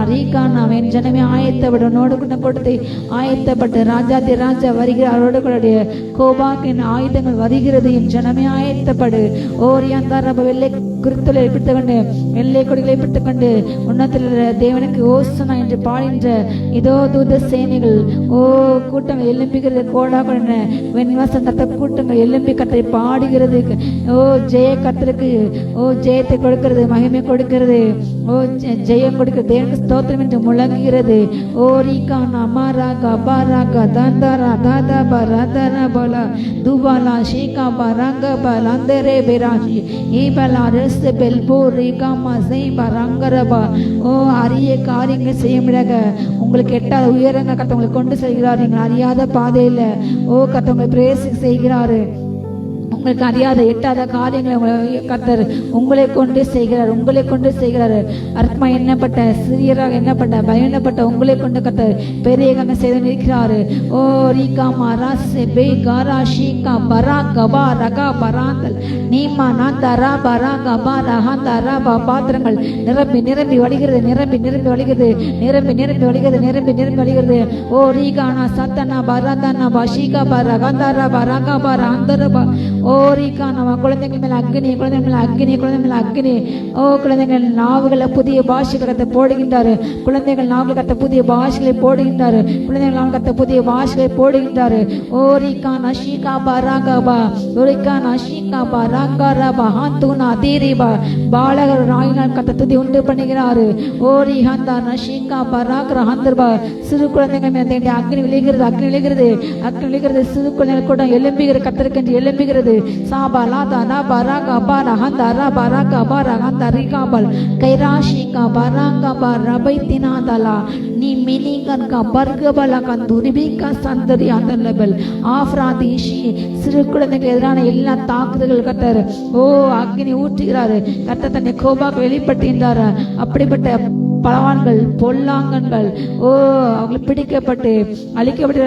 என் ஜனமே ஆயத்தப்படும் கொடுத்தை ஆயத்தப்பட்டு ராஜாதி ராஜா வருகிற அவரோடு கூட கோபாக்கின் ஆயுதங்கள் வருகிறது. என் ஜனமே ஆயத்தப்படு. ஓரியாந்தார் வெள்ளை குறித்தலை பிடித்துக்கொண்டு வெள்ளை கொடிகளை பிடித்துக்கொண்டு உன்னத்தில் தேவனுக்கு ஓசனா என்று பாடுகின்ற இதோ தூத சேனைகள் ஓ கூட்டங்கள் எழும்புகிறது. கோடா கொண்ட வெண்வாசம் தத்த கூட்டங்கள் எழும்பி கத்தை பாடுகிறது. ஓ ஜெய கத்தருக்கு ஓ ஜெயத்தை கொடுக்கிறது. மகிமை கொடுக்கிறது. ஓ ஜெயம் கொடுக்கிறது. தேவனுக்கு ஸ்தோத்திரம் என்று முழங்குகிறது. ஓ ரீகானா மாராகா பாராகா தாந்தாரா தாதா பராதரா பலா துபாலா ஷீகா பராங்க பலாந்தரே பெராஷி ஈபலா ரெஸ் பெல்போ ரீகாமா செய் பராங்கரபா. ஓ அரிய காரியங்கள் செய்ய முடியாத உங்களுக்கு எட்டாத உயரங்க கத்தவங்களை கொண்டு செல்கிறார். நீங்கள் அறியாத பாதையில் ஓ கத்தவங்களை பிரேசி செய்கிறாரு. உங்களுக்கு அறியாத எட்டாத காரியங்களை கர்த்தர் உங்களை கொண்டு செய்கிறார். உங்களை கொண்டு செய்கிறார். அர்த்தமா எண்ணப்பட்ட சிறியராக எண்ணப்பட்ட பயனப்பட்ட உங்களை கொண்டு கர்த்தர் பெரிய காரியம் செய்து நிற்கிறாரு. ஓ ரீகாமா ராசே பே காரா ஷீகா பரா கபா ரகா பராந்தல் நீமா நாந்தரா பரா கபா ரஹாந்தரா பாத்திரங்கள் நிரம்பி நிரம்பி வழிகிறது. நிரம்பி நிரம்பி வழிகிறது. நிரம்பி நிரம்பி வழிகிறது. நிரம்பி நிரம்பி வழிகிறது. ஓ ரீகானா சத்தனா பராதனா பாஷிகா பரகாந்தரா பராகா பராந்தரபா. ஓரிக்கா நம்ம குழந்தைகள் மேல அக்னி குழந்தைகள் மேல அக்னி குழந்தைகள் மேல அக்னி. ஓ குழந்தைகள் நாவுகளை புதிய பாஷைகளை போடுகின்றாரு. குழந்தைகள் நாவுகள் கத்த புதிய பாஷைகளை போடுகின்றாரு. குழந்தைகள் நாவுகள் கத்த புதிய பாஷைகளை போடுகின்றாரு. ஓரிக்கா நஷிகா பராகபா ஓரிக்கா நஷிகா பராகரபா ஹாந்துனா தீரிபா. பாலகர் ராயினால் கத்த துதி உண்டு பண்ணுகிறாரு. ஓரி ஹந்தா நஷிகா பராகர ஹந்தர்பா. சிறு குழந்தைகள் மேல அக்னி விழுகிறது. அக்னி விழுகிறது. அக்னி விழுகிறது. சிறு குழந்தைகள் கூட எழும்புகிற கத்தருக்கு என்று எழும்புகிறது. சாபலாதனா பராகா பரஹந்தரா பராகா பரஹந்தரிகாபல் கைராஷிகா பராகா பரபைத்தினாதலா நீ மினிகன்கா பர்கபலகன் துரிபிகா சந்தரி அந்த லெவல் ஆஃப்ராதீஷி சிறு குழந்தைகள் எதிரான எல்லா தாக்குதல்கள் கர்த்தர் அக்னி ஊற்றுகிறாரு. கர்த்தர் தன்னை கோபாக வெளிப்பட்டிருந்தார். அப்படிப்பட்ட பலவான்கள் பொல்லாங்கன்கள் அவர்கள் பிடிக்கப்பட்டு அழிக்கப்பட்டு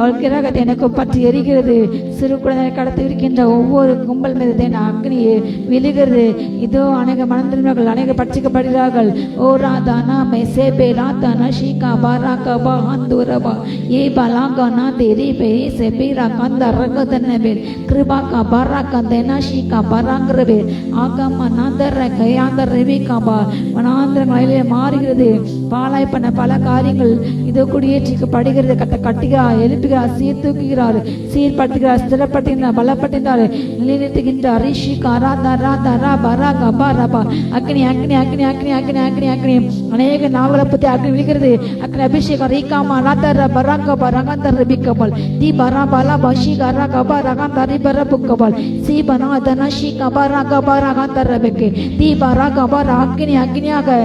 அவர்களுக்கு எனக்கு பற்றி எரிகிறது. சிறு குழந்தை கடத்தி இருக்கின்ற ஒவ்வொரு கும்பல் மீது அக்னி விழுகிறது. இதோ அநேக மனந்திருந்தவர்கள் அநேக பட்சிக்கப்படுகிறார்கள். ஓ ராதானா மெசேபே ராதானா ஷீகா பாராகா பாந்தூரபா ஏ பலாகனா தேரி பே செபீரா கந்த ரகதனபே கிருபாகா பாராகா தெனா ஷீகா பாராங்கரபே ஆகமா நாந்தர கயாந்தர ரெபிகாபா வனாந்திரங்கள் மாறுகிறது. பாலாய் பண்ண பல காரியங்கள் இதோ குடியேற்றிக்கப்படுகிறது. கட்டுகிறார், எழுப்புகிறார், சீர்தூக்குகிறார், சீர்படுத்துகிறார், ஸ்திரப்படுத்துகிறார், பலப்படுத்துகிறார், நிலைநிறுத்துகின்றார். ரிஷிகா ராதா ராதா ராபா ராகா பாராபா அக்னி அக்னி அக்னி அக்னி அக்னி அக்னி அக்னி அநேக நாவலை பற்றி அக்னி விழுகிறது. அக்னி அபிஷேகம் ரீகாமா ராதா பராகபா ரகந்தர் ரபிகபல் தி பராபாலா பஷிகா ராகபா ரகந்தர் ரிபரபுகபல் சி பனாதன ஷிகபா ராகபா ரகந்தர் ரபிகே தி பராகபா அக்னி அக்னியாக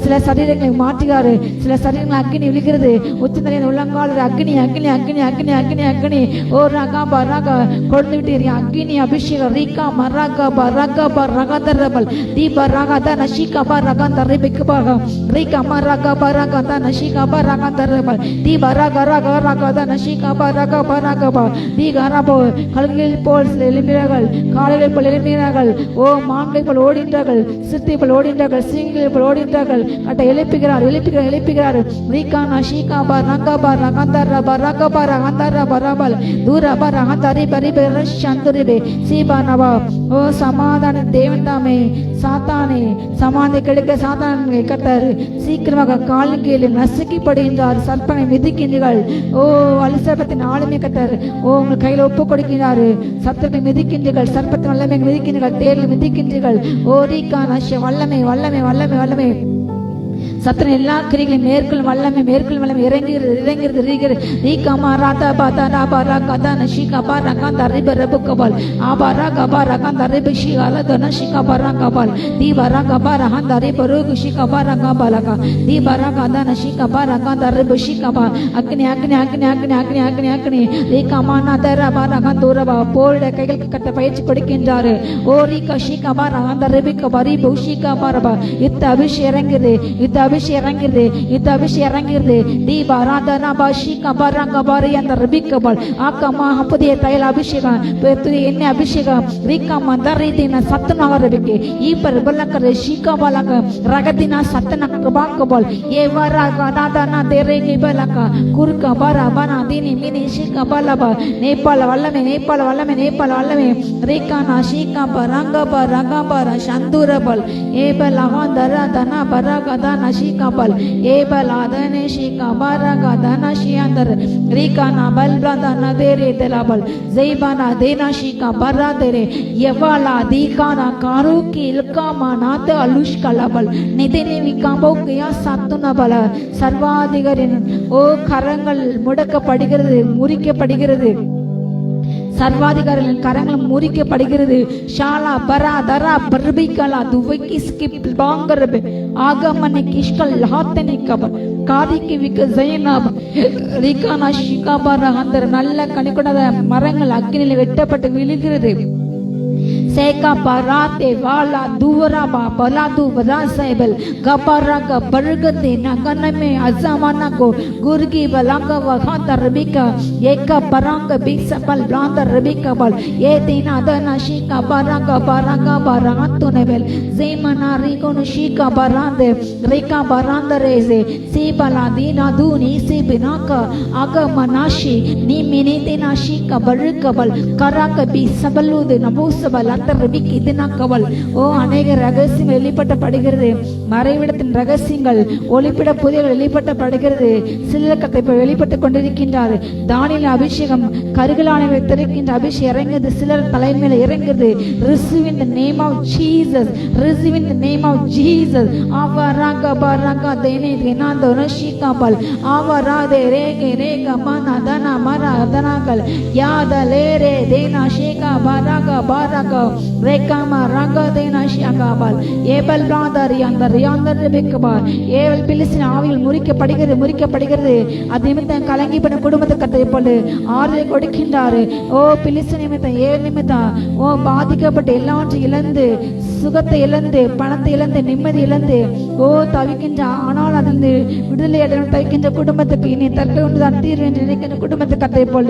சில சரீரங்களை மாற்றுகிறாரு. சில சரீரங்கள் அக்னி விழுகிறது. உச்சந்தலையின் உள்ளங்கால அக்னி அக்னி அக்னி அக்னி அக்னி அக்னி ஓ ரகா பராகா கொடுத்து விட்டு அக்னி அபிஷேகம் ரீகா மராகா பராகா பரகதரபல் தீப ரகத நஷிகா பரகந்த ரிபிகபா ரீகா மராகா பரகத நஷிகா பரகதரபல் தீப ரகா ரகா ரகத நஷிகா பரகா பரகபா தி கரபோ கல்களில் போல் எழும்பினார்கள், காலையில் போல் எழும்பினார்கள். ஓ மான்கள் போல் ஓடின்றார்கள், சிறுத்தை போல் ஓடின்றார்கள், சிங்கங்கள் போல் ஓடின்றார்கள். கட்ட எழுப்புகிறார் எழுப்புகிறார் எழுப்புகிறார். ரீகானா ஷீகாபா ரங்கபா ரகந்தரபா ரகபா ரகந்தரபா ரபல் தூரபா ரகந்தரி பரிபர சந்தரிபே சீபானபா. ஓ சமாதான தேவன் தாமே சாத்தானே சமாதான கிடைக்க சாத்தானை கட்டாரு சீக்கிரமாக காலின் கீழே நசுக்கிப்படுகின்றார். சர்ப்பனை மிதிக்கின்றீர்கள். ஓ அலிசபத்தின் ஆளுமை கட்டாரு உங்கள் கையில் ஒப்பு கொடுக்கிறாரு. சர்ப்பத்தை மிதிக்கின்றீர்கள், சர்ப்பத்தின் வல்லமை மிதிக்கின்றீர்கள், தேர்தல் மிதிக்கின்றீர்கள். ஓ ரீகானா வல்லமை வல்லமை வல்லமை வல்லமை சத்திர எல்லா கிரிகளையும் மேற்கொள் வல்லமை மேற்கொள் வல்லமை இறங்குகிறது இறங்குகிறது இறங்குகிறது. ரீகாமா ராதா பாதா ராபா ராகதா நஷிகா பாரா காந்தா ரிப ரபுகபல் ஆபாரா கபாரா காந்தா ரிப ஷிகால தன ஷிகா பாரா கபல் தீபாரா கபாரா ஹந்தா ரிப ருகு ஷிகா பாரா கபலகா தீபாரா காந்தா நஷிகா பாரா காந்தா ரிப ஷிகா பா அக்னி அக்னி அக்னி அக்னி அக்னி அக்னி அக்னி ரீகாமா நாதரா பாரா காந்தூரபா போருடைய கைகளுக்கு கட்ட பயிற்சி கொடுக்கின்றாரு. ஓ ரீகா ஷிகா பாரா காந்தா ரிபிகா பரி பௌஷிகா பாரபா யுத்த அபிஷேகம் இறங்குது, யுத்த அபிஷேகம் இறங்குறது, யுத்த அபிஷேகம் இறங்குறது. தீபா ராதனா பாஷிகா பாராங்க பாரி அந்த ரபிகபல் ஆக்கமா புதிய தைல அபிஷேகம் புதிய எண்ணெய் அபிஷேகம் ரீகாமா தரிதின சத்தனாக ரபிகே ஈபர் பலக்கர ஷிகா பலக ரகதினா சத்தனக பாக்கபல் ஏவரா ராதனா தேரேகி பலக குர்கா பாரா பனா தினி மினி ஷிகா பலபா நேபாள வல்லமே நேபாள வல்லமே நேபாள வல்லமே ரீகானா ஷிகா பரங்க பரங்க பர சந்துரபல் ஏபல ஹந்தரா தனா பரகதா நஷிகாபல் ஏபல் ஆதனே ஷிகாபாரா கதனா ஷியாந்தர் ரீகானா பல்பலதனா தேரே தெலாபல் ஜெய்பானா தேனா ஷிகாபாரா தேரே யவாலா தீகானா காருகி இல்காமா நாத அலுஷ்கலபல் நிதினி விகாம்போக்கியா சத்துனபல சர்வாதிகாரின் ஓ கரங்கள் முடக்கப்படுகிறது முறிக்கப்படுகிறது. சர்வாதிகாரிகளின் கரங்கள் முறிக்கப்படுகிறது. ஷாலா பரா தரா பர்பிகலா துவைக்கி ஸ்கிப் பாங்கரபே ஆகமனி கிஷ்கல் ஹாத்தனி கப காதிக்கு விக்க ஜெயனாப் ரீகானா ஷிகாபாரா அந்த நல்ல கனிகொண்ட மரங்கள் அக்கினியில் வெட்டப்பட்டு விழுகிறது. சேகா பராத்தே வாலா துவராபா பலாது வராசைபல் கபாராக பர்கதே நகனமே அஸமானா கோ குர்கி பலாங்க வஹாத ரபிகா ஏகா பராங்க பிக்சபல் பிளாந்த ரபிகபல் ஏதினா தனா ஷிகா பராங்க பராங்க பராத்துனெபல் ஜேமனா ரிகோனு ஷிகா பராந்தே ரேகா பராந்தரேசே சீபலா தீனா தூனி சிபினாகா ஆகமனாஷி நீ மினிதினா ஷிகா பர்கபல் கராக பிக்சபலுது நபூசபல் ரிபிக் இதனாக்கவள். ஓ அநேக ரகசியம் வெளிப்பட்டப்படுகிறது. மறைவிடத்தின் ரகசியங்கள் ஒளிப்பிட புதியல் வெளிப்பட்டப்படுகிறது. சிலர் கத்தை இப்ப வெளிப்பட்டுக் கொண்டிருக்கின்றார். தானியேல் அபிஷேகம் கருகலானவை திறக்கின்ற அபிஷேகம் இறங்குது. சிலர் தலைமையில இறங்குது. Receive in the name of Jesus. Receive in the name of Jesus. அவராக பராக தேனே தேனாந்த ரஷிகாபல் அவராதே ரேகே ரேக மனதன மரதனகல் யாதலேரே தேனா ஷேகா பராக பராக ரேகமா ரங்க தேனா ஷியாகாபல் ஏபல் பிராதரி அந்த ரியாந்தர் ரெபெக்கபா ஏவல் பிலிஸ்தின் ஆவியில் முறிக்கப்படுகிறது. அது நிமித்தம் கலங்கி போன குடும்பத்தை கத்தை போல ஆறுதலை கொடுக்கின்றாரு. ஓ பிலிஸ்தின் நிமித்தம் ஏழு நிமித்தம் ஓ பாதிக்கப்பட்ட எல்லாவற்றையும் இழந்து, சுகத்தை இழந்து, பணத்தை இழந்து, நிம்மதி இழந்து ஓ தவிக்கின்ற, ஆனால் அதிலிருந்து விடுதலை அடைந்து தவிக்கின்ற குடும்பத்துக்கு இனி தற்கொலை ஒன்றுதான் தீர்வு என்று நினைக்கின்ற குடும்பத்தை கத்தை போல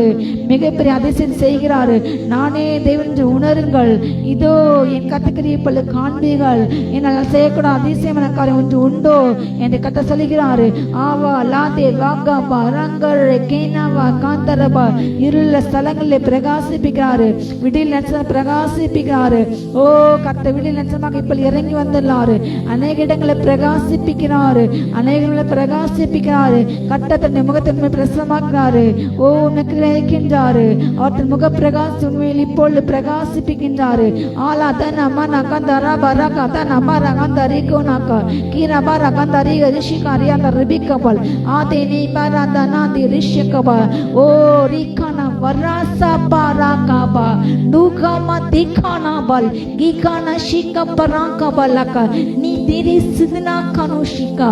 மிகப்பெரிய அதிசயம் செய்கிறாரு. நானே தேவன் என்று உணருங்கள். இதோ என் கத்துக்கிறிய போல காண்பீர்கள். என்னால் செய்யக்கூட அதிசயமான காரியம் ஒன்று உண்டோ என்று கத்த சொல்கிறாரு. ஆவா லாதே வாகாபா ரங்கர் கேனாவா காந்தரபா இருள ஸ்தலங்களில் பிரகாசிப்பிக்கிறாரு. விடில் நட்சத்திரம் பிரகாசிப்பிக்கிறாரு. ஓ கத்த விடில் நட்சத்திரமாக இப்ப இறங்கி வந்துள்ளாரு. அநேக இடங்களை பிரகாசிப்பிக்கிறாரு. கட்ட தன்னை முகத்தின் பிரசனமாக்குறாரு. ஓ உனக்கு நினைக்கின்றாரு. அவற்றின் முக பிரகாசி உண்மையில் இப்பொழுது பிரகாசிப்பிக்கின்றாரு. ஆலா தன் அம்மா நகந்தரா பரகா தன் அம்மா ரகந்தரி கோனாக்கா கீரபா ரகந்தரி ரிஷிகாரி அந்த ரிபிகபல் ஆதே நீ பரதனா தி ரிஷிகபா ஓ ரிகானா வரசா பராகபா நூகமா திகானா பல் கிகானா ஷிகா பராகபலக நீ திரி சிதனா கனுஷிகா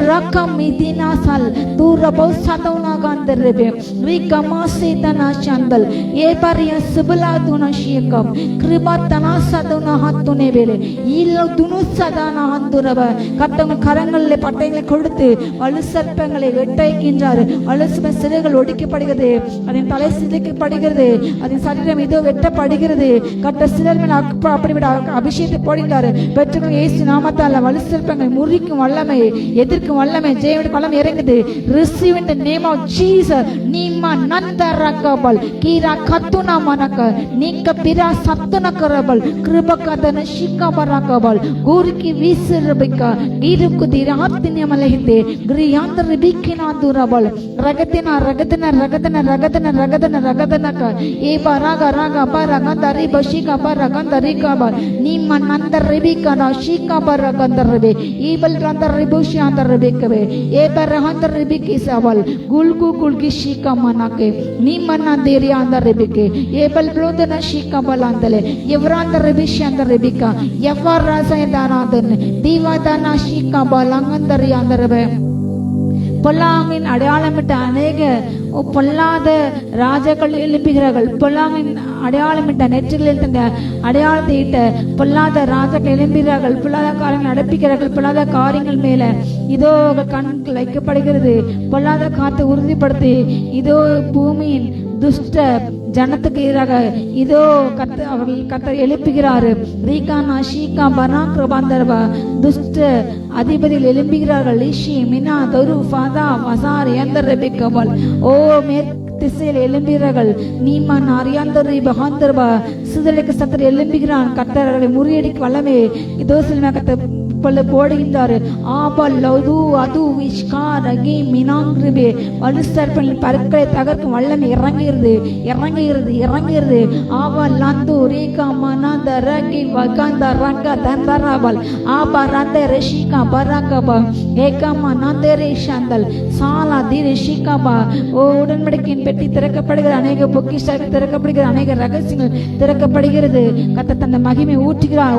ரக மிதினா சல் தூரபோ சதௌனா கந்தரபே ரிகமா சேதனா சந்தல் ஏ பரிய சுபலா துனா ஷிகப் கிருபத்தனா சதௌனா ஹத்துனே வேலே இல்ல துனு சதானா ஹந்துரப கட்டங்க கரங்களிலே பட்டைகளை கொடுத்து வலு சர்ப்பங்களை வெட்டைக்கின்றார். வலு சிறைகள் ஒடிக்கப்படுகிறது. அதன் தலை சிதைக்கப்படுகிறது. அதன் சரீரம் இதோ வெட்டப்படுகிறது. கட்ட சிலர் மேல் அப்படிவிட அபிஷேகத்தை போடுகிறார். பெற்றுக்கொள் இயேசு நாமத்தால் வலு சர்ப்பங்களை முறிக்கும் வல்லமை, எதிர்க்கும் வல்லமை, ஜெயவிட வல்லமை இறங்குது. Receive in the name of Jesus. Neema நந்தரகபல் Keera கத்துனா மனக நீக்க பிரா சத்துனகரபல் கிருபகதன ஷிகபரகபல் கூர்க்கி வீசரபிகா கீருக்கு திராத்தினியமலஹிதே கிரியாந்தர பிக்கினா துரபல் ரகதன ரகதன ரகதன ரகதன ரகதன ரகதனக ஏ பராக ராக பரக தரி பஷிக பரக தரிகபல் நீமா நந்தரபிகா ஷிகபரகந்தரபே ஈபல் ரந்தரபிஷி அந்தரபிகவே ஏ பரஹந்தரபிகி சபல் குல்கு குல்கி ஷிகமனகே நீமன தேரியா அந்தரபிகே ஏபல் ப்ளோதன ஷிகபலந்தலே எவராந்தரபிஷி அந்தரபிகா எவராசயதானாதன் தீவாதனா ஷிகபலங்கந்தரியா அந்தரபே பொல்லாங்கின் அடையாளமிட்ட அநேக பொல்லாத ராஜாக்கள் எழுப்புகிறார்கள். பொல்லாங்கின் அடையாளமிட்ட நெற்றிகளில் தந்த அடையாளத்தை இட்ட பொல்லாத ராஜாக்கள் எழும்புகிறார்கள். பொல்லாத காரியங்கள் நடப்பிக்கிறார்கள். பொல்லாத காரியங்கள் மேல இதோ கண்கள் வைக்கப்படுகிறது. பொல்லாத காத்தை உறுதிப்படுத்தி இதோ பூமியின் துஷ்ட ஜனத்துக்கு எதிராக இதோ அவர்கள் கத்த எழுப்புகிறாரு. ரீகானா ஷீகா பனாக்ரபாந்தரபா துஷ்ட அதிபதியில் எழும்புகிறார்கள். இஷி மினா தொரு ஃபதா வசார் எந்தரபிகபல் ஓ மேற்கு திசையில் எழும்புகிறார்கள். நீமான் அரியாந்தரி பகாந்தரபா சிதறலுக்கு சத்தர் எழும்புகிறான். கத்தர்களை முறியடிக்கு வல்லமே இதோ சில கத்த போடுகின்றாரு. ஆபல் லது அது விஷ்கார் அகி மினாங்கிருபே வலுசர்பனின் பற்களை தகர்க்கும் வல்லமை இறங்குகிறது. ஆபல் லந்து ரீகா மனத ரகி வகந்த ரங்க தந்தராபல் ஆபா ரந்த ரிஷிகா பரகபா ஏகமா நந்தரே ஷந்தல் சாலா தி ரிஷிகாபா ஓ உடன்படிக்கையின் பெட்டி திறக்கப்படுகிறது. அநேக பொக்கிஷங்கள் திறக்கப்படுகிறது. அநேக ரகசியங்கள் திறக்கப்படுகிறது. கத்த தன்னை மகிமை ஊற்றுகிறார்.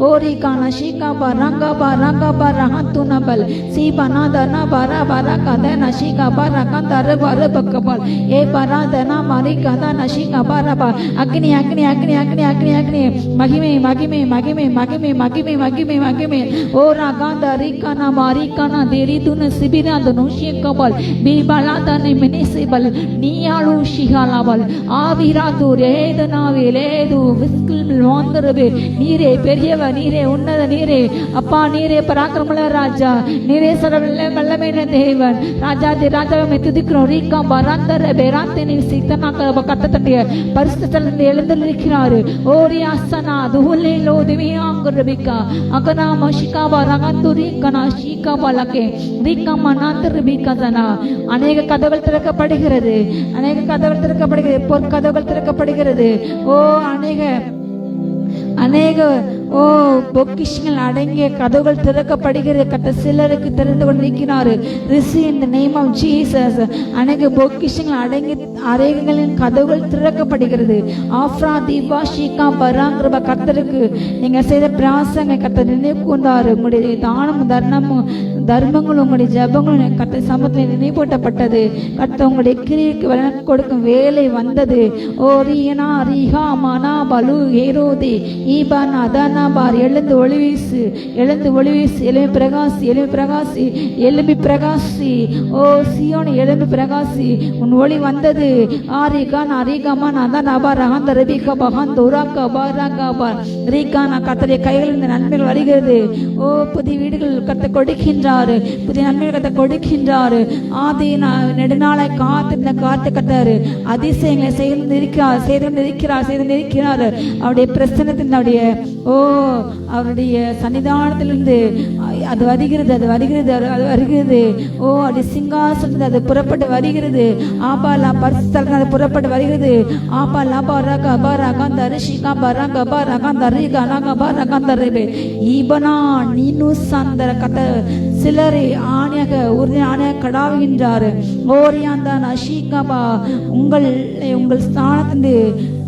ஓரிகான ஷீகாபா ரங்காபா ரங்காபா ரஹத்துனபல் சீபனாதனா பரா பரகதன ஷீகாபா ரகந்தர பரபக்கபல் ஏ பராதனா மரிகதன ஷீகாபா ரபா அக்னி அக்னி அக்னி அக்னி அக்னி அக்னி மகிமை மகிமை மகிமை மகிமை மகிமை மகிமை மகிமை ஓ ரகந்த ரிகானா மாரிகானா தேரிதுன சிபிராதனு ஷீகபல் பீபலாதனை மினிசிபல் நீயாளு ஷிகாலபல் ஆ ஆவிராது ஏதனாவே லேது விஸ்கில் வாந்தரவே நீரே பெரியவர், நீரே உன்னத, நீரே அப்பா, நீரே பராக்கிரமல ராஜா, நீரே சர்வ வல்லமையான தேவன். ராஜாதி ராஜாவை துதிக்கிறோம். ரீகா பராந்தர பேராந்தினி சித்தனாக கத்தத்தட்டிய பரிசுத்தலிருந்து எழுந்திருக்கிறாரு. ஓரி அசனா துஹுலேலோ திவியாங்குரபிகா அகனா மஷிகாபா ரகந்துரி கனா ஷீகாபா லகே ரீகா மனாந்தரபிகா தனா. அநேக கதவுகள் திறக்கப்படுகிறது, அநேக கதவுகள் திறக்கப்படுகிறது, பொற்கதவுகள் திறக்கப்படுகிறது. ஓ அநேக பொக்கிஷங்கள் அடங்கிய கதவுகள் திறக்கப்படுகிறது. கட்ட சிலருக்கு திறந்து கொண்டிருக்கிறாரு. ரிசி இந்த நேம் ஆஃப் ஜீசஸ். அநேக பொக்கிஷங்கள் அடங்கிய அறைகளின் கதவுகள் திறக்கப்படுகிறது. ஆஃப்ரா தீபா ஷீகா பராங்கிரப கர்த்தருக்கு நீங்க செய்த பிராசங்க கர்த்தர் நினைவு கூர்ந்தாரு. உங்களுடைய தானம் தர்மங்களும் உங்களுடைய ஜபங்களும் கர்த்தர் சமூகத்தில் நினைவூட்டப்பட்டது. கர்த்தர் உங்களுடைய கிரிக்கு வழங்க கொடுக்கும் வேலை வந்தது. ஓ ரீனா ரீஹா மனா பலு ஏரோதே ஈபான் அதானா பார். எழுந்து ஒளிவீசு, எழுந்து ஒளிவீசு, எழும்பி பிரகாசி, எழும்பி பிரகாசி, எழும்பி பிரகாசி. ஓ சியோன் எழும்பி பிரகாசி, உன் ஒளி வந்தது. ஆரிகான் அரிகமான் அதான் அபார் அகந்த ரபிகா பகாந்த உராக்கா பாராக்கா பார் ரீகா. நான் கர்த்தருடைய கைகளில் இந்த நன்மைகள் வருகிறது. ஓ புதிய வீடுகள் கர்த்தர் கொடுக்கின்றாரு, புதிய நன்மைகள் கர்த்தர் கொடுக்கின்றாரு. ஆதி நெடுநாளை காத்திருந்த கர்த்தர் அதிசயங்களை செய்திருக்கிறார். அவருடைய பிரசன்னத்தினுடைய அவருடைய சன்னிதானத்திலிருந்து அது வருகிறது, அது வருகிறது, அது வருகிறது. ஓ அது சிங்காசனத்தில் அது புறப்பட்டு வருகிறது. ஆபாலா பரிசுத்தலத்தில் அது புறப்பட்டு வருகிறது. ஆபாலா பாராக அபாராகாந்த அரிஷிகா பராக அபாராகாந்த அரிகா நாக அபாராகாந்த ரேபே ஈபனா நீனு சாந்தர கத. சிலரை ஆணையாக உறுதி ஆணையாக கடாவுகின்றார். ஓரியாந்தான் அஷிகாபா. உங்கள் ஸ்தானத்திலிருந்து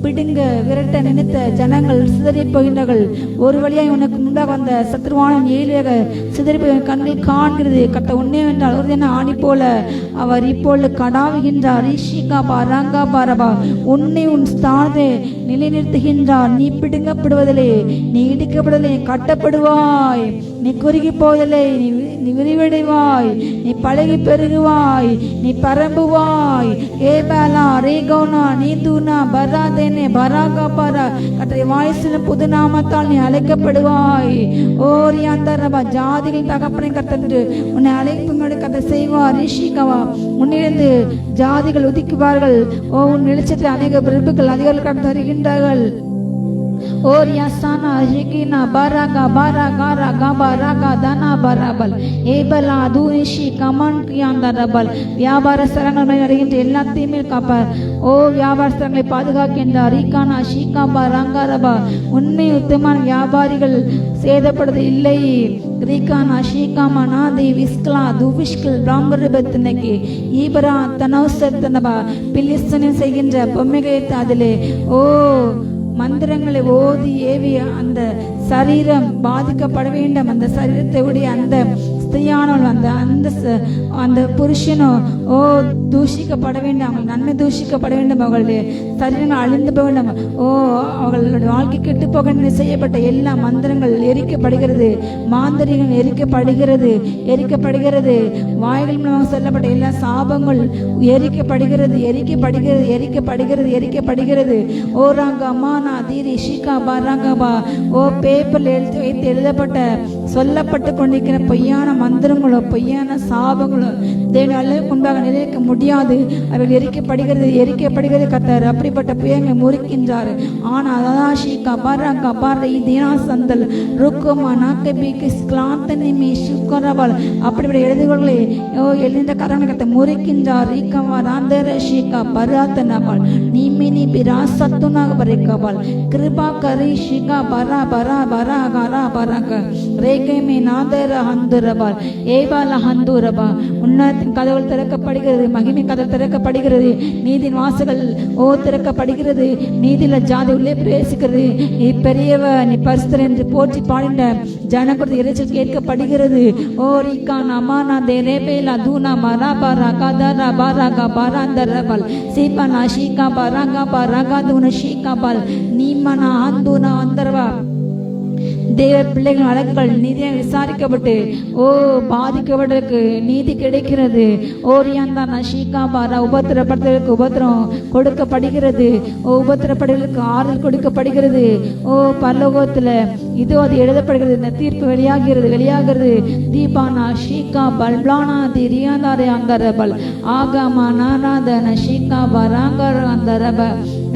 பிடுங்க விரட்ட நினைத்த ஜனங்கள் சிதறி போகின்றார்கள். ஒரு வழியாய் உனக்கு முன்பாக வந்த சத்ருவான ஏழியாக சிதறி போய் கண்ணில் காண்கிறது. கட்ட உன்னே என்றால் உறுதியான ஆணி போல அவர் இப்பொழுது கடாவுகின்றார். ஈஷிகா பாராங்கா பாரபா. உன்னை உன் ஸ்தானத்தை நிலைநிறுத்துகின்றார். நீ பிடுங்கப்படுவதில்லை, நீ இடிக்கப்படுவதில்லை, நீ கட்டப்படுவாய். நீ குறுகி போவதில்லை, நீ விரிவடைவாய், நீ பழகி பெருகுவாய், நீ பரம்புவாய். ஏபாலா ரேகோனா நீதுனா பராதேனே பராகா பாரா. கட்டளை வாய்ஸிலும் புது நாமத்தால் நீ அழைக்கப்படுவாய். ஓரியாந்தரபா. ஜாதிகளின் தகப்பனை கர்த்தர் உன்னை அழைப்புங்களை கர்த்தர் செய்வார். ரிஷிகவா. உன்னிலிருந்து ஜாதிகள் உதிக்குவார்கள். ஓ உன் வெளிச்சத்தில் அநேக பிரபுக்கள் அதிகாரிகள் கர்த்தர் வருகின்றார்கள். और यासाना हिकिना बारागा बारागा रागा बारागा दाना बाराबल ஏபலா தூரிஷி கமான் கியாந்தரபல். வியாபார ஸ்தலங்கள் மேல் வருகின்ற எல்லாத்தையும் மேல் காப்பார். ஓ வியாபார ஸ்தலங்களை பாதுகாக்கின்றார். ஈகானா ஷீகா பாராங்காரபா. உண்மை உத்தமான வியாபாரிகள் சேதப்படுவது இல்லை. கிரீகானா ஷீகாமா நாதி விஸ்கலா துவிஷ்கல் பிராங்கரபத்தினக்கு ஈபரா தனௌசத்தனபா. பிலிஸ்தனில் செய்கின்ற பொம்மைகளை அதிலே ஓ மந்திரங்களை ஓதி ஏவிய அந்த சரீரம் பாதிக்கப்பட வேண்டும். அந்த சரீரத்தை உடைய அந்த ஸ்திரியானவள் அந்த புருஷனும் ஓ தூஷிக்கப்பட வேண்டும். அவங்கள் நன்மை தூஷிக்கப்பட வேண்டும். அவர்களுடைய சரீரங்கள் அழிந்து போக வேண்டும். ஓ அவர்களுடைய வாழ்க்கை கெட்டு போக செய்யப்பட்ட எல்லா மந்திரங்கள் எரிக்கப்படுகிறது. மாந்திரிகள் எரிக்கப்படுகிறது, எரிக்கப்படுகிறது. வாய்கள் மூலமாக சொல்லப்பட்ட எல்லா சாபங்கள் எரிக்கப்படுகிறது, எரிக்கப்படுகிறது, எரிக்கப்படுகிறது, எரிக்கப்படுகிறது. ஓ ராங்கம்மானா தீரி ஷிகா பாராங்கபா. ஓ பேப்பரில் வைத்து எழுதப்பட்ட சொல்லப்பட்டு கொண்டிருக்கிற பொய்யான மந்திரங்களோ பொய்யான சாபங்களோ தேவனால முன்பாக நிலைக்க முடியாது. அவர்கள் எரிக்கப்படுகிறது, எரிக்கப்படுகிறது. கர்த்தர் அப்படிப்பட்ட புயங்களை முறிக்கின்றார். ஆனால் அதாஷிகா பாராங்கா பாரை தீனா சந்தல் ருக்குமா நாக்கபிக்கு ஸ்கிளாந்தனிமி சுக்கரவால் அப்படிப்பட்ட எழுதுகோள்களை எழுந்த காரணத்தை முறிக்கின்றார். ஈக்கமா ராந்தரஷிகா பராத்தனவால் நீமினி பிராசத்துனாக பரைக்கவால் கிருபா கரி ஷிகா பரா பரா பரா கரா பராக ரேகமே நாதர ஹந்துரபால் ஏபால ஹந்துரபா. உன்னத்தின் கதவுகள் திறக்கப்படுகிறது, மகிமை கதவு திறக்கப்படுகிறது, நீதின் வாசல்கள் திறக்கப்படுகிறது. நீதியில ஜாதி உள்ளே பிரவேசிக்கிறது. நீ பெரியவ, நீ பரிசுத்தர் என்று போற்றி பாடின ஜனகுருதி இறைச்சல் கேட்கப்படுகிறது. ஓ ரிகான் அமானா தேரேபேலா தூனா மராபா ரகாதரா பாராகா பாராந்தரபால் சீபானா ஷீகா பாராகா பாராகா தூன ஷீகா பால் நீமனா அந்தூனா அந்தர்வா தேவ பிள்ளைகள் வழக்குகள் நீதியாக விசாரிக்கப்பட்டு பாதிக்கப்பட்டதற்கு நீதி கிடைக்கிறது. ஓரியாந்தா நஷீகா பாரா உபத்திரப்படுத்தலுக்கு உபத்திரம் கொடுக்கப்படுகிறது. உபத்திரப்படுதலுக்கு ஆறுதல் கொடுக்கப்படுகிறது. பரலோகத்துல இதோ அது எழுதப்படுகிறது. இந்த தீர்ப்பு வெளியாகிறது. தீபானா ஷீகா பல்பிளானா திரியாந்தாரே அந்தரபல் ஆகாமா நாராதன ஷீகா பராங்கர் அந்தரப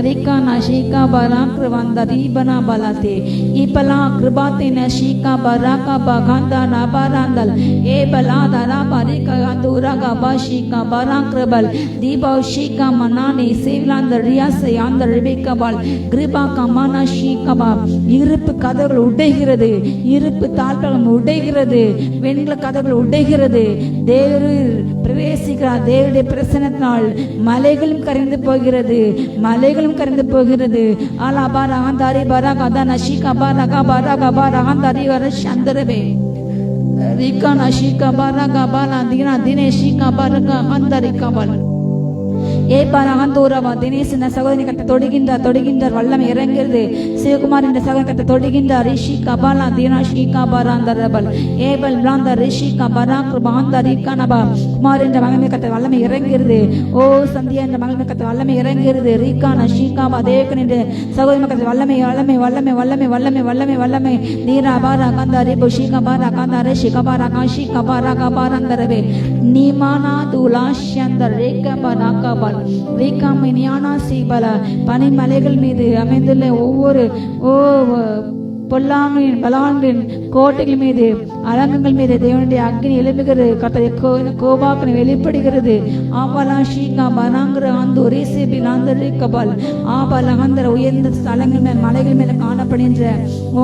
ரிகானா ஷீகா பராக்ர வந்த ரீபனா பலாத்தே இப்பலா கிருபாத்தின ஷீகா பராகா பகாந்தா நபராந்தல் ஏ பலாதரா பரிகா அந்தூரகா பாஷீகா பராக்ரபல் தீபா ஷீகா மனானி சேவ்லாந்த ரியாசை அந்த ரிபிகபால் கிருபா கமானா ஷீகபா இருப்பு கதவுகள் உடைகிறது. இருப்பு தாழ்கள் உடைகிறது. வெண்கல கதவுகள் உடைகிறது. தேவர் பிரவேசிக்கிறார். தேவருடைய பிரசனத்தினால் மலைகளும் கரைந்து போகிறது. அலாபாரா ஆந்தாரி பராகா நஷீகா பராகா பராகா பராகா ஆந்தாரி வரஷ் அந்தரபே ரிகா நஷீகா பராகா பாலா தினா தினே ஷீகா பராகா ஆந்தாரி கபால் ஏபாரகந்தூரவா தினேஷ் என்ற சகோதரி கட்ட தொடுகின்றார் வல்லமை இறங்கிறது. சிவகுமார் என்ற சகோதரி கட்ட தொடுகின்றார். ரிஷி கபாலா தீனா ஷீ கபாராந்தரபல் ஏபல் பிளாந்த ரிஷி கபராக் பாந்த ரிகனபா குமார் என்ற மகிமை கட்ட வல்லமை இறங்கிறது. சந்தியா என்ற மகிமை கட்ட வல்லமை இறங்கிறது. ரிகான ஷீகாபா தேவகன் என்ற சகோதரி கட்ட வல்லமை வல்லமை வல்லமை வல்லமை வல்லமை வல்லமை வல்லமை நீரா பாரா கந்தா Ribu she கபாரா Kanda Rishi கபாரா Cauchy கபாரா கபாராந்தரபே நீமானா துலாஷ்யந்தர் ரேகபா நாகபால் ரீகாமினியானா சீபல பனிமலைகள் மீது அமைந்துள்ள ஒவ்வொரு பொல்லாங்கின் பலாங்கின் கோட்டைகள் மீது அலங்கங்கள் மீது தேவனுடைய அக்னி எழுப்புகிறது. கோபாக்கனை வெளிப்படுகிறது. ஆபலா ஷீகா பனாங்கிற ஆந்து ரேசிபில் ஆந்தரி கபால் ஆபல ஆந்தர உயர்ந்த ஸ்தலங்கள் மேல் மலைகள் மேல காணப்படுகின்ற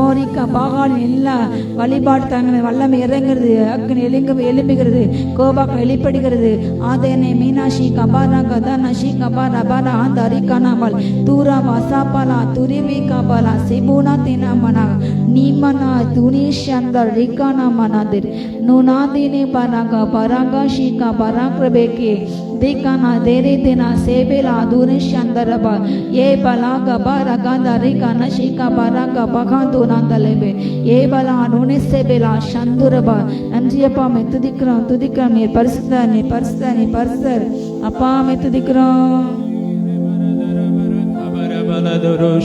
ஓரிக்கா பாகாலின் எல்லா வழிபாட்டு தங்களை வல்லமை இறங்குகிறது. அக்னி எழுப்புகிறது. கோபாக்கன் வெளிப்படுகிறது. ஆதேனை மீனாஷி கபாரா கதானா ஷீ கபாரா பாரா ஆந்த அரிகானாபால் தூரா வசாபாலா துரிவி கபாலா சிபுனா தினாமனா நீமனா துனிஷந்தர் ரிகானா மனாதிர் நுனாதினி பராகா பராகா ஷீகா பராக்ரபேகே திகானா தேரே தினா சேபேலா துனிஷந்தரபா ஏ பலாகா பராகா ரிகானா ஷீகா பராகா பகாந்து நாந்தலேபே ஏ பலா நுனிசேபேலா சந்துரபா நன்றியப்பா மே துதிக்கிறோம் நீ பரிசுத்தர் அப்பா மே துதிக்கிறோம்.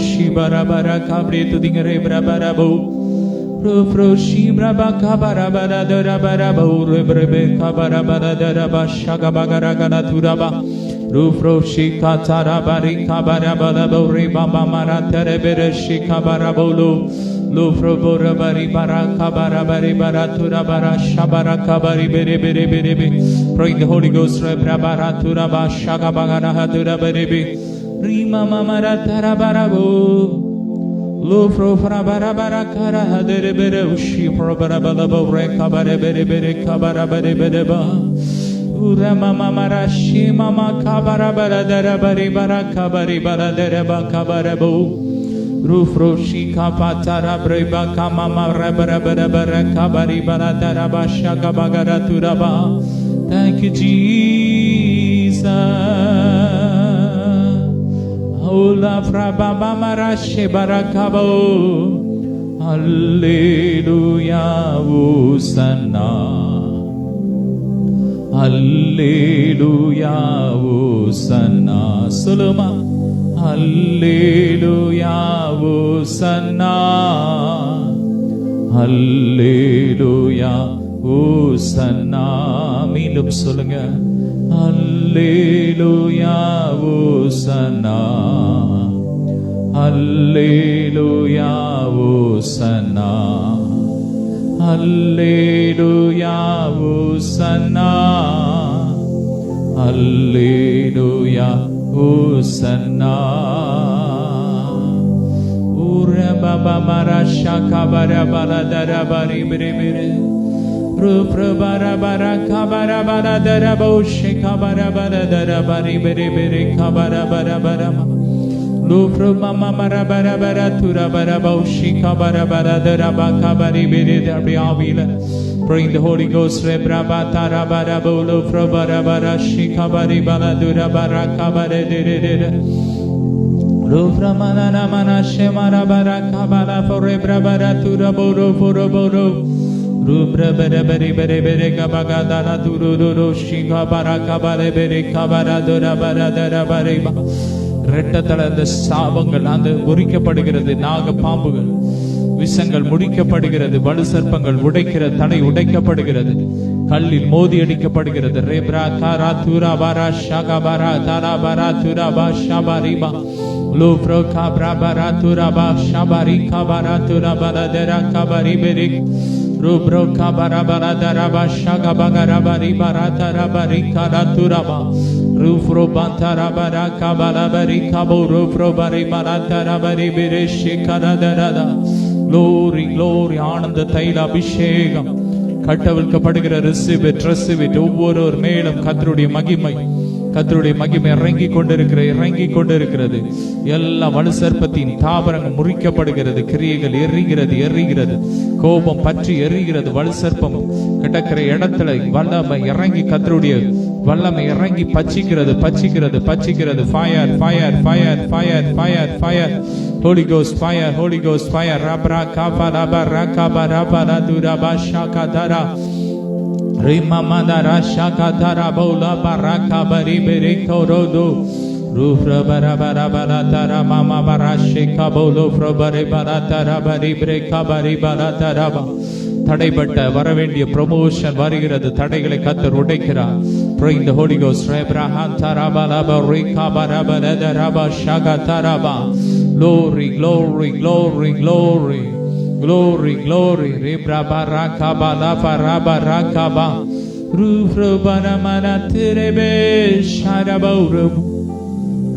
Shi bara bara kabri tu dingre bra bara bo pro shi bra ba kabara bara dara bara bo rebre kabara bara dara ba shaga bagara gana turaba pro shi katara bari kabara bara bo re baba mara tere bere shi kabara bolo lo pro bora bari bara kabara bari bara turabara shabara kabari bere bere bere be pray the Holy Ghost rebra bara turaba shaga bagara hadura bere be Rima mamara tarabarabo lo fro farabara kara hadere bere ushi farabara bo reka bare bere bere kabara bare bere ba ura mama mara shi mama kabara bara dara bari bara kabari bara dara ba kabara bo rufro shi kapatara breba kama mara bara bara bara kabari bara dara ba shaka bagara turaba. Thank you Jesus. Ola frababa marashe barakabo Hallelujah Hosanna Hallelujah Hosanna Soloma Hallelujah Hosanna Hallelujah Hosanna மீண்டும் சொல்லுங்க Hallelujah Hosanna Hallelujah Hosanna Hallelujah Hosanna Hallelujah Hosanna Ura baba marasha kabara bala dara bari biri biri Rupra bara bara kabara bara dara boshe kabara bara dara bari biri biri kabara bara bara Lufra mama bara bara bara tura bara boshe kabara bara dara ba kabari biri dara avila. Bring the Holy Ghost rebra batara bara bolo fra bara bara shi kabari bara dura bara kabare dere dere Ruframana manashe marabara kabala fore brabara turaboro foroboro. Rubra bere bere bere bere kabaga dana tururu shiga bara kabale bere kabara dora bara dara bareba. ரெட்டத்தல அந்த சாபங்கள் அந்த முறிக்கப்படுகிறது. நாக பாம்புகள் விஷங்கள் முடிக்கப்படுகிறது. வலு சர்ப்பங்கள் உடைக்கிற தடை உடைக்கப்படுகிறது. கல்லில் மோதி அடிக்கப்படுகிறது. ரேப்ரா காரா தூரா பாரா Xhaka பாரா தாரா பாரா தூரா பா ஷாபாரிபா லூப்ரோ காப்ரா பாரா தூரா பா ஷாபாரி காபாரா தூரா பாரா தெரா காபாரி பெரி ரூப்ரோ காபாரா பாரா தரா பா ஷாகா பாகரா பாரி பாரா தரா பாரி காரா தூரா பா ரூப்ரோ பாந்தரா பாரா காபாலா பாரி காபோ ரூப்ரோ பாரி பாரா தரா பாரி பெரி ஷிகாரா தரதா. Glory, glory, ஆனந்த தைல அபிஷேகம் கட்டவிழ்க்கப்படுகிற ரிசிவிட் ஒவ்வொரு மேலும் கர்த்தருடைய மகிமை இறங்கி கொண்டிருக்கிறது. எல்லா வலு சர்ப்பத்தின் தாபரங்கள் முறிக்கப்படுகிறது. கிரியைகள் எரிகிறது. கோபம் பற்றி எரிகிறது. வலு சர்ப்பம் கிடக்கிற இடத்துல வல்லமை இறங்கி கர்த்தருடைய வல்லமை இறங்கி பச்சிக்கிறது. Fire Holy Ghost fire rabra kapa rabba rabba dura bashaka dara rima madara shaka dara bola baraka bari beri korodo rufra bara bara bara dara mama barashika bolo frobare bara dara bari breka bari bara dara ba. தடைப்பட்ட வரவேண்டிய promotion வருகிறது. தடைகளை கர்த்தர் உடைக்கிறார். Pray in the Holy Ghost. Abraham tarabalaba rikabarabadaba shagataraba. Glory, glory, glory, glory, glory, glory. Rebrabarakabalabaraba rufrubanamana terebe sharabauru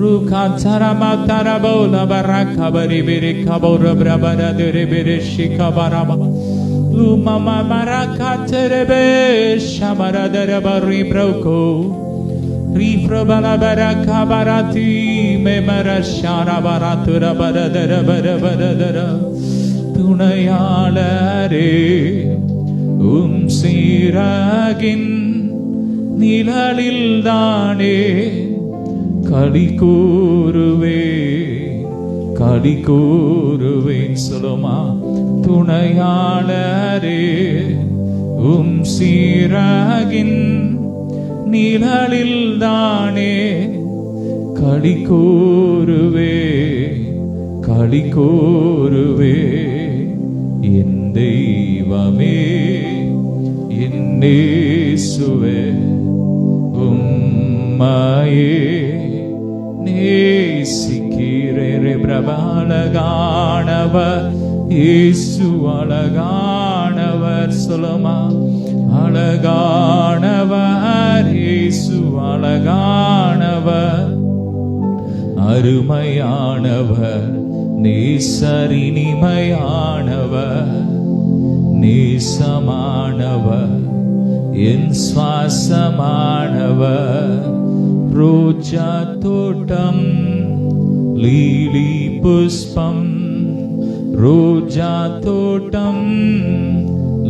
rukataramatarabula barakabari birikabura brabada derebere shikabaraba Mama marakaterebe shamara darabari broko rifrobala barakabarati memara shara baratura baradara baradara tunayalare siragin nilalil dane கலிகூருவேன் சொல்லுமா துணையாளரே சீராகின் நிழலில் தானே களிகூருவே என் தெய்வமே என் இயேசுவே உம்மையே நேசிக்கிறேன் பிரபலகானவர் இயேசு அழகானவர் சொல்லுமா அழகானவர் இயேசு அழகானவர் அருமையானவர் நேசரினிமையானவர் நேசமானவர் என் சுவாசமானவர் ரோஜா தோட்டம் லீலி புஷ்பம் ரோஜா தோட்டம்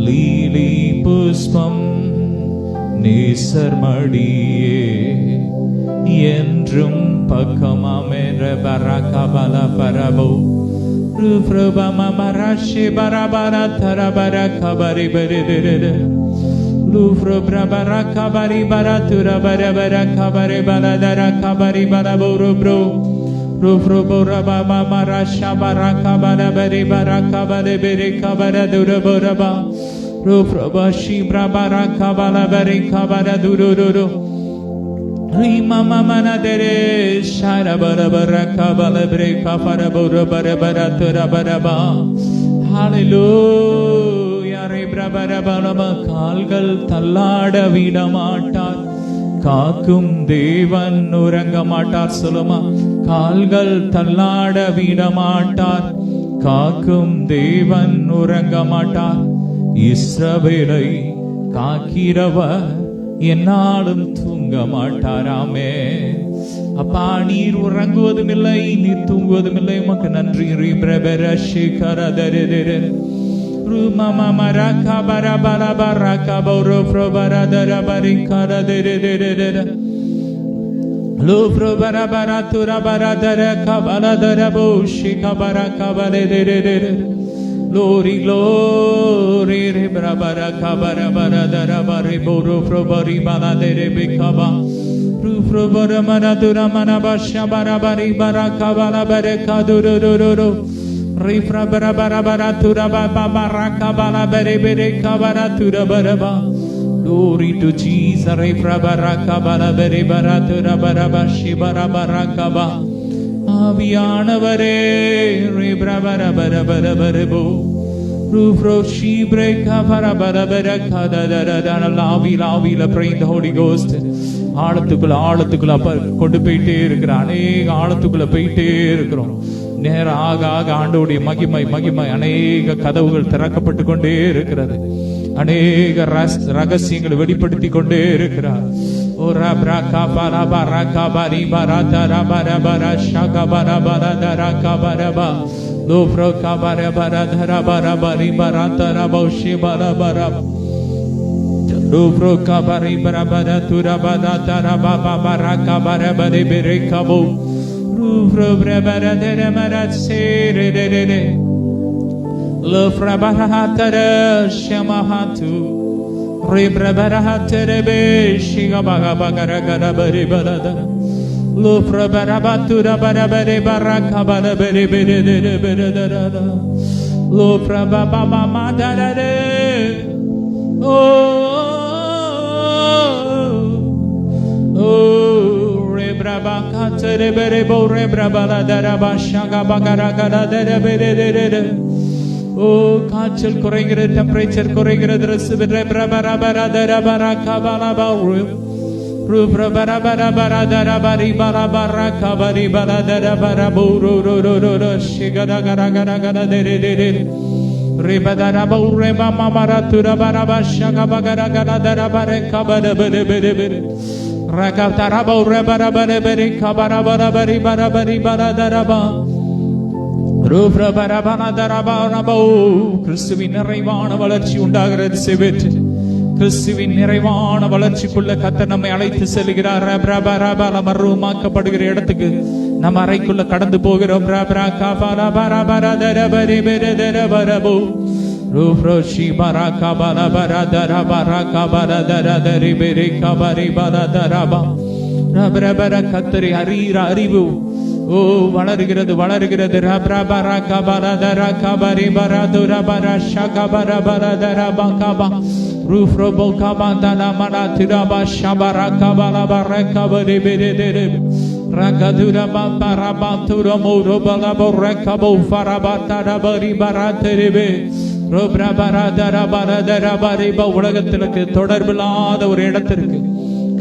லீலி புஷ்பம் நேசர்மடியே என்றும் பக்கமாமென்ற பரகபல பரபோ ரூப்ரபமமரஷி பரபர தரபர கபரி பரிதிர Lufro brabara kabari baratura barabara kabari baladara kabari balaburu bro Rufro boraba mamara shabara kabara bari barakabare beri kabara dura boraba Rufro bashi brabara kabala bari kabara dururu Rima mamana dere shara barabara kabala beri kabara buru barabara tura baraba Hallelujah கால்கள் தள்ளாட விடமாட்டார் காக்கும் தேவன் உறங்க மாட்டார் சொல்லுமா கால்கள் தள்ளாட விடமாட்டார் காக்கும் தேவன் உறங்க மாட்டார் இஸ்ரவேலை காக்கிறவர் என்னாலும் தூங்க மாட்டாராமே அப்பா நீர் உறங்குவதும் இல்லை நீர் தூங்குவதும் இல்லை உமக்கு நன்றி ரீபிரபர ஷேகர தரதர Mama maraka bara bara baraka boro pro bara dara barikara dere dere dere Lufro bara bara tura bara dara kabala dara boshi kabara kabale dere. Glory, glory, re bara bara kabara bara dara bari boro fro bari bala dere bekaba. Rufro bara mana dura mana basha bara bari bara kabala bare kaduru. Rifra bara bara bara tura bara bara kabala bare bere kabara tura bara ba. Glory to Jesus. Rifra bara kabala bare bara tura bara bashi bara bara kaba. ஆவியானவரே ரீப்ரா bara bara bara bara bo. Rufro shibre kabara bara bara kadadadana லாவில pray in the Holy Ghost. ஆழத்துக்குள்ள கொண்டு போயிட்டே இருக்கிற அநேக ஆழத்துக்குள்ள போயிட்டே இருக்கிறோம். நேரம் ஆக ஆண்டவருடைய மகிமை அநேக கதவுகள் திறக்கப்பட்டு கொண்டே இருக்கிறது. அநேக ரகசியங்களை வெளிப்படுத்தி கொண்டே இருக்கிறார். ஓ ரப்ரா காபாரா பாரா காபாரி பாரா தரா பாரா பாரா ஷாகா பாரா பாரா தரா காபாரா பா லோப்ரோ காபாரா பாரா தரா பாரா பாரி பாரா தரா பௌஷி பாரா பாரா லோப்ரோ காபாரி பாரா பாரா துரா பாரா தரா பாபா பாரா காபாரா பாரி பெரே Cabo லோப்ரோ para Tura para சேரே ray ray லோப்ரா para Tura ஷமஹாத்து Ribra barahatere be shiga baga bagara gara bari balada lufra barabatura barabare baraka barabare bere bere bere dara lufra baba mama dara ribra bakatere bere bo ribra baladara bashaga bagara gara dara bere bere ஓ காய்ச்சல் குறைகிறது, temperature குறைகிறது. ரசுவிலே பிரபரபர தரபர கபலபரு பிரபரபர தரபரி பரபர கபரி பர தரபர புரு சிகரகரகரகர தெரே ரிபதர பௌரே மமர துரபர பஷகபகரகர தரபர கபர பர பர பர ரகதர பௌரே பர பர பர கபர பர பரி பர பரி பர தரபா கிறிஸ்துவின் நிறைவான வளர்ச்சி உண்டாகிறது. செவிட்டு கிறிஸ்துவின் நிறைவான வளர்ச்சிக்குள்ள கர்த்தர் நம்மை அழைத்து செல்கிறார். மறுமாக்கப்படுகிற இடத்துக்கு நம்ம அறைக்குள்ள கடந்து போகிறோம். கர்த்தரை அறிகிற அறிவு ஓ வளர்கிறது வளர்கிறது. ரப்ரபர கபரதர கபரி பரதுர பரஷ கபர பரதர பகபா ரூஃப்ரோபோ கபந்தன மன திரபா ஷபர கபல பர கபரி பிரிதிரி ரகதுர பரபா துரமோரு பலபோ ரகபோ ஃபரபத்தர பரி பரதிரிபே ரப்ரபரதர பரதர பரிப. உலகத்திற்கு தொடர்பில்லாத ஒரு இடத்திற்கு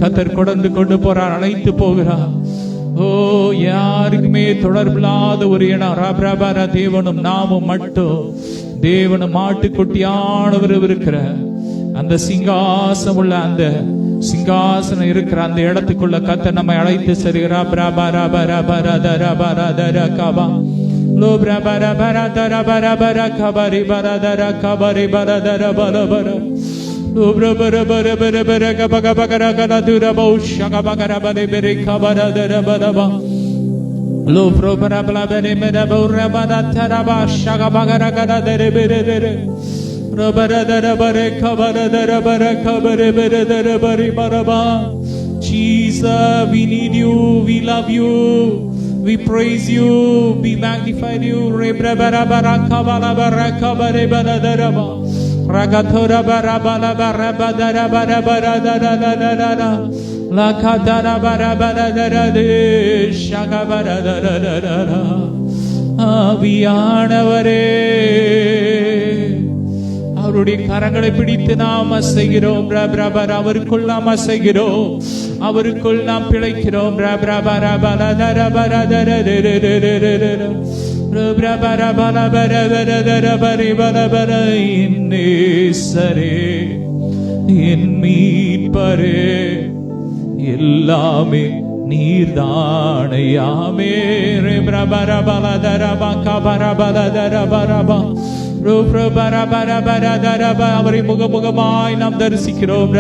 கர்த்தர் கொண்டு போறார், அழைத்து போகிறார். ஓ யாருக்குமே தொடர்பில்லாத ஒரு இடம். ரப்ரபர தேவனும் நாமும் மட்டும், தேவனும் ஆட்டுக்குட்டியானவர் இருக்கிற அந்த சிங்காசனம் உள்ள அந்த சிங்காசனம் இருக்கிற அந்த இடத்துக்குள்ள கர்த்தர் நம்மை அழைத்து செல்கிறார். கபா லோ பிரபர தர பர பர கபரி பர தர கபரி பர தர பர பர Ubra bara bara bara bara kabaga bagara kana dura bausha kabagara bare bere kabara dara bara ba lofro bara bala bere mera bura bara tara ba shaga bagara kana dere bere dere robara dara bare kabara dara bara kabare bere dara bari bara ba. Jesus, we need you, we love you, we praise you, we magnify you. Rebra bara bara kabala bara kabare bara dara ba Ragatora bara bara bara bara bara bara dara dara dara la kadara bara bara dara de shaga bara dara dara. ஆவியானவரே அவருடைய கரங்களை பிடித்து நாம் அசைகிறோம். அவருக்குள் நாம் அசைகிறோம், அவருக்குள் நாம் பிழைக்கிறோம். என் மீட்பரே எல்லாமே நீர்தானையாமே. அவரை முகமுகமாய் நாம் தரிசிக்கிறோம்.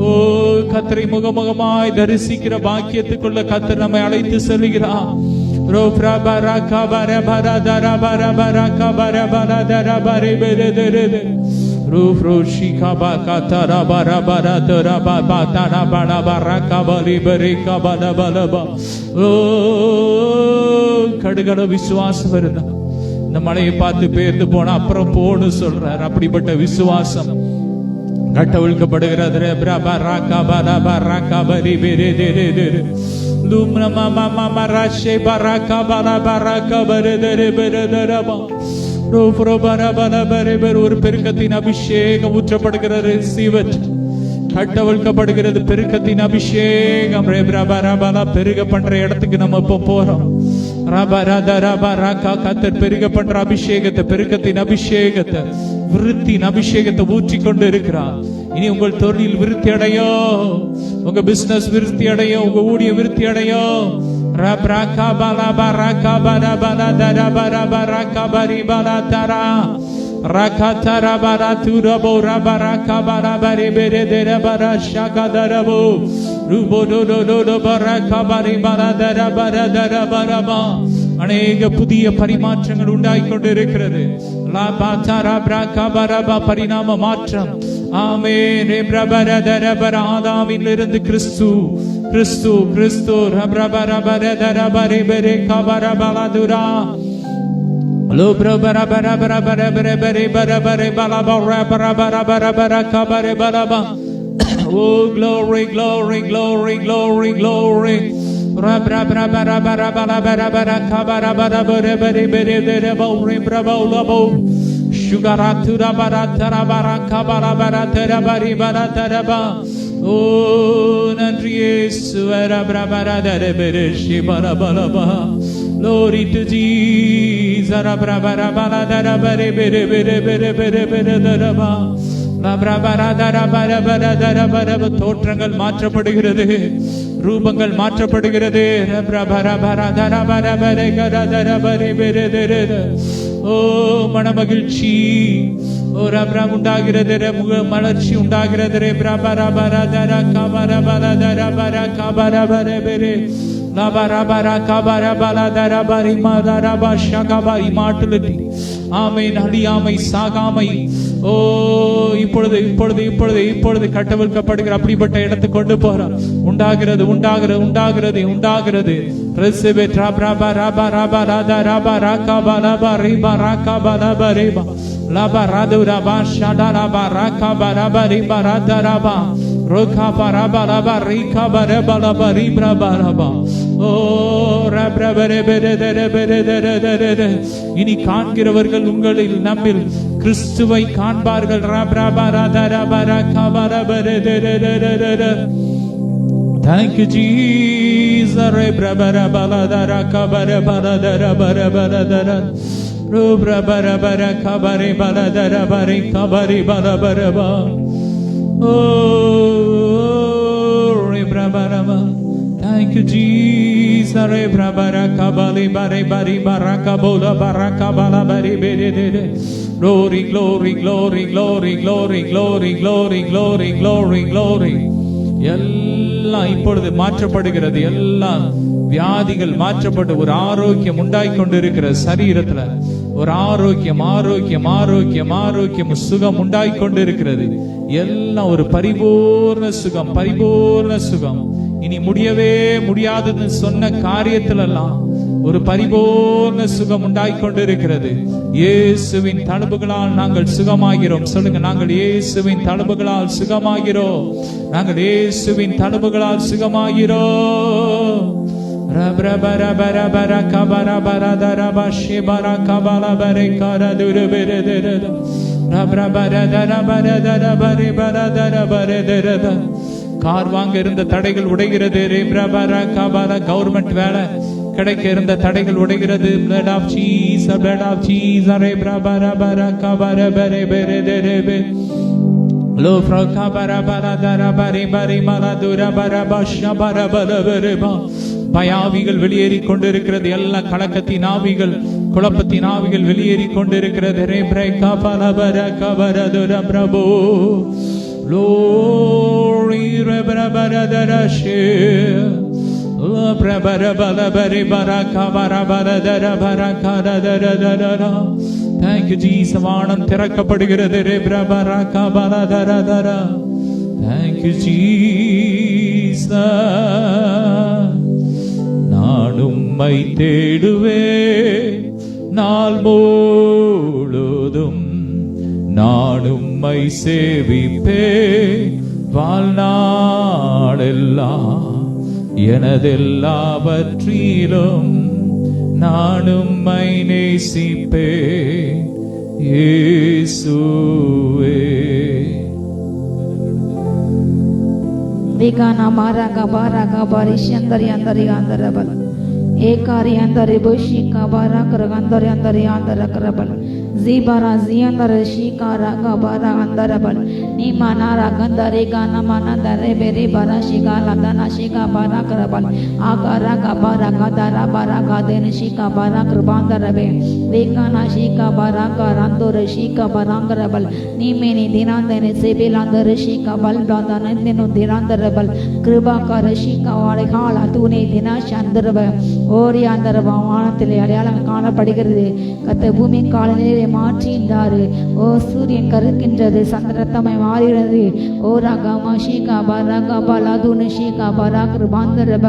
ஓ கர்த்தரை முகமுகமாய் தரிசிக்கிற பாக்கியத்துக்குள்ள கர்த்தர் நம்மை அழைத்து செல்கிறார். ரோ பிரபர கபர பரதர பர பர கபர பரதர பரி பெரதர ரூப் ரோஷி கபா கதர பர பர தர பபா தர பர பர கபரி பரி கபல பலபா. ஓ கடுகள விசுவாசம் வருதா? இந்த மலையை பார்த்து பேர்ந்து போன அப்புறம் போன்னு சொல்றார். அப்படிப்பட்ட விசுவாசம் கட்டவிழ்க்கப்படுகிறது. ஒரு பெருக்கத்தின் அபிஷேகம் ஊற்றப்படுகிறது. கட்டவிழ்க்கப்படுகிறது. பெருக்கத்தின் அபிஷேகம் பெருக பண்ற இடத்துக்கு நம்ம இப்ப போறோம். கர்த்தர் பெருக பண்ற அபிஷேகத்தை, பெருக்கத்தின் அபிஷேகத்தை, விருத்தின் அபிஷேகத்தை ஊற்றி கொண்டு இருக்கிறார். இனி உங்கள் தொழில் விருத்தி அடையும், உங்க பிசினஸ் விருத்தி அடையும், உங்க ஊழிய விருத்தி அடையும். அநேக புதிய பரிமாற்றங்கள் உண்டாகிக் கொண்டிருக்கிறது. பரிணாம மாற்றம். ஆதாமிலிருந்து கிறிஸ்து, கிறிஸ்து, கிறிஸ்து. Oh glory, glory, glory, glory, glory. Oh nandri Yesu glory to Jesus. தோற்றங்கள் மாற்றப்படுகிறது, ரூபங்கள் மாற்றப்படுகிறது. ஓ மனமகிழ்ச்சி உண்டாகிறது, மலர்ச்சி உண்டாகிறது. அழியாமை, சாகாமை. ஓ இப்பொழுது இப்பொழுது இப்பொழுது இப்பொழுது கட்டவிழ்க்கப்படுகிற அப்படிப்பட்ட இடத்துக்கு கொண்டு போறார். உண்டாகிறது, உண்டாகிறது, உண்டாகிறது, உண்டாகிறது. இனி காண்கிறவர்கள் உங்களில் நம்மில் கிறிஸ்துவை காண்பார்கள். Thank you Jesus. Thank you Jesus. Glory, glory, glory, glory, glory, glory, glory, glory, glory, glory. எல்லாம் இப்பொழுது மாற்றப்படுகிறது. எல்லாம் வியாதிகள் மாற்றப்பட்டு ஒரு ஆரோக்கியம் உண்டாகி கொண்டிருக்கிற சரீரத்துல ஒரு ஆரோக்கியம், ஆரோக்கியம், ஆரோக்கியம், ஆரோக்கியம், சுகம் உண்டாகி கொண்டிருக்கிறது. எல்லாம் ஒரு பரிபூர்ண சுகம், பரிபூர்ண சுகம். இனி முடியவே முடியாதுன்னு சொன்ன காரியத்துல எல்லாம் ஒரு பரிபூர்ண சுகம் உண்டாகி கொண்டிருக்கிறது. இயேசுவின் தழும்புகளால் நாங்கள் சுகமாகிறோம். சொல்லுங்க, நாங்கள் இயேசுவின் தழும்புகளால் சுகமாகிறோம். நாங்கள் இயேசுவின் தழும்புகளால் சுகமாகிறோம். கார் வாங்க இருந்த தடைகள் உடைகிறது. கவர்மெண்ட் வேலை கிடைக்க இருந்த தடைகள் உடைகிறது. blood of Jesus, blood of Jesus. lo fraka bara bara dara bari bari mala dura bara basha bara bara bara. பயாவிகள் வெளியேறி கொண்டிருக்கிறது. எல்லா கலக்கத்தின் ஆவிகள், குழப்பத்தின் ஆவிகள் வெளியேறி கொண்டிருக்கிறது. ரே பிரேகா பல பர கபர துர பிரபு Glory, Rebrabaradarashi. Thank you, Jesus. வானம் திறக்கப்படுகிறது. Thank you, Jesus. நான் உம்மை தேடுவேன் நாள் முழுதும், நான் உம்மை சேவிப்பேன் வாழ்நாளெல்லாம். எனதெல்லாவற்றிலும் நான் உம்மை நேசிப்பேன் இயேசுவே. Vegana maraga baraga barishandari andari andarabal ekari andari boshika barakar andari andari andarakarbal zibara ziandar shikara gabara andarabal ni manara gandare gana manandare bere bara shika ladana shika barakrabal agara gabara gadara baraga den shika barakrabandarabe vegana shika baraka randor shika barangrabal ni meni dinandane sebelandar shika bal bladana dinu dinandarabal Kirubakara ஷீகாவாலை காலா தூணே தினா சந்தரப ஓரி அந்தரப வானத்திலே அடையாளம் காணப்படுகிறது. கத்த பூமி காலநிலையை மாற்றின்றாரு. ஓ சூரியன் கருக்கின்றது, சந்திரத்தமை மாறுகிறது. ஓ ராகமா ஷீகா பராகா பலாதுன ஷீகா பரா கிருபாந்தரப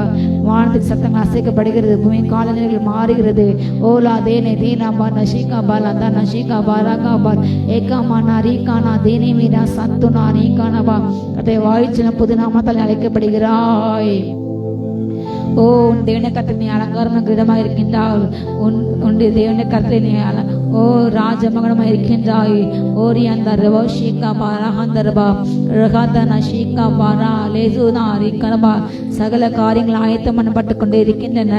வானத்தில் சத்தங்கள் அசைக்கப்படுகிறது. பூமி காலநிலைகள் மாறுகிறது. ஓலா தேனே தீனா பன ஷீகா பலா தன ஷீகா பராகா பல் ஏகாமானா ரீகானா தேனே மீனா சந்துனா ரீகானபா. கத்தை வாய்ச்சின புது நாமத்தால் அழைக்கப்படுகிறாய். ஓ உன் தேவனை கர்த்தர் நீ அலங்காரம் கிரீடமாக இருக்கின்றாய். உன் தேவனை கர்த்தர் நீ ஓ ராஜமகனமாக இருக்கின்றாய். ஓரி அந்த ரவா ஷீகா பாரா அந்த ரபா ரகாதனா ஷீகா பாரா லேசுனா ரிகனபா. சகல காரியங்கள் ஆயத்தம் பண்ணப்பட்டு கொண்டே இருக்கின்றன.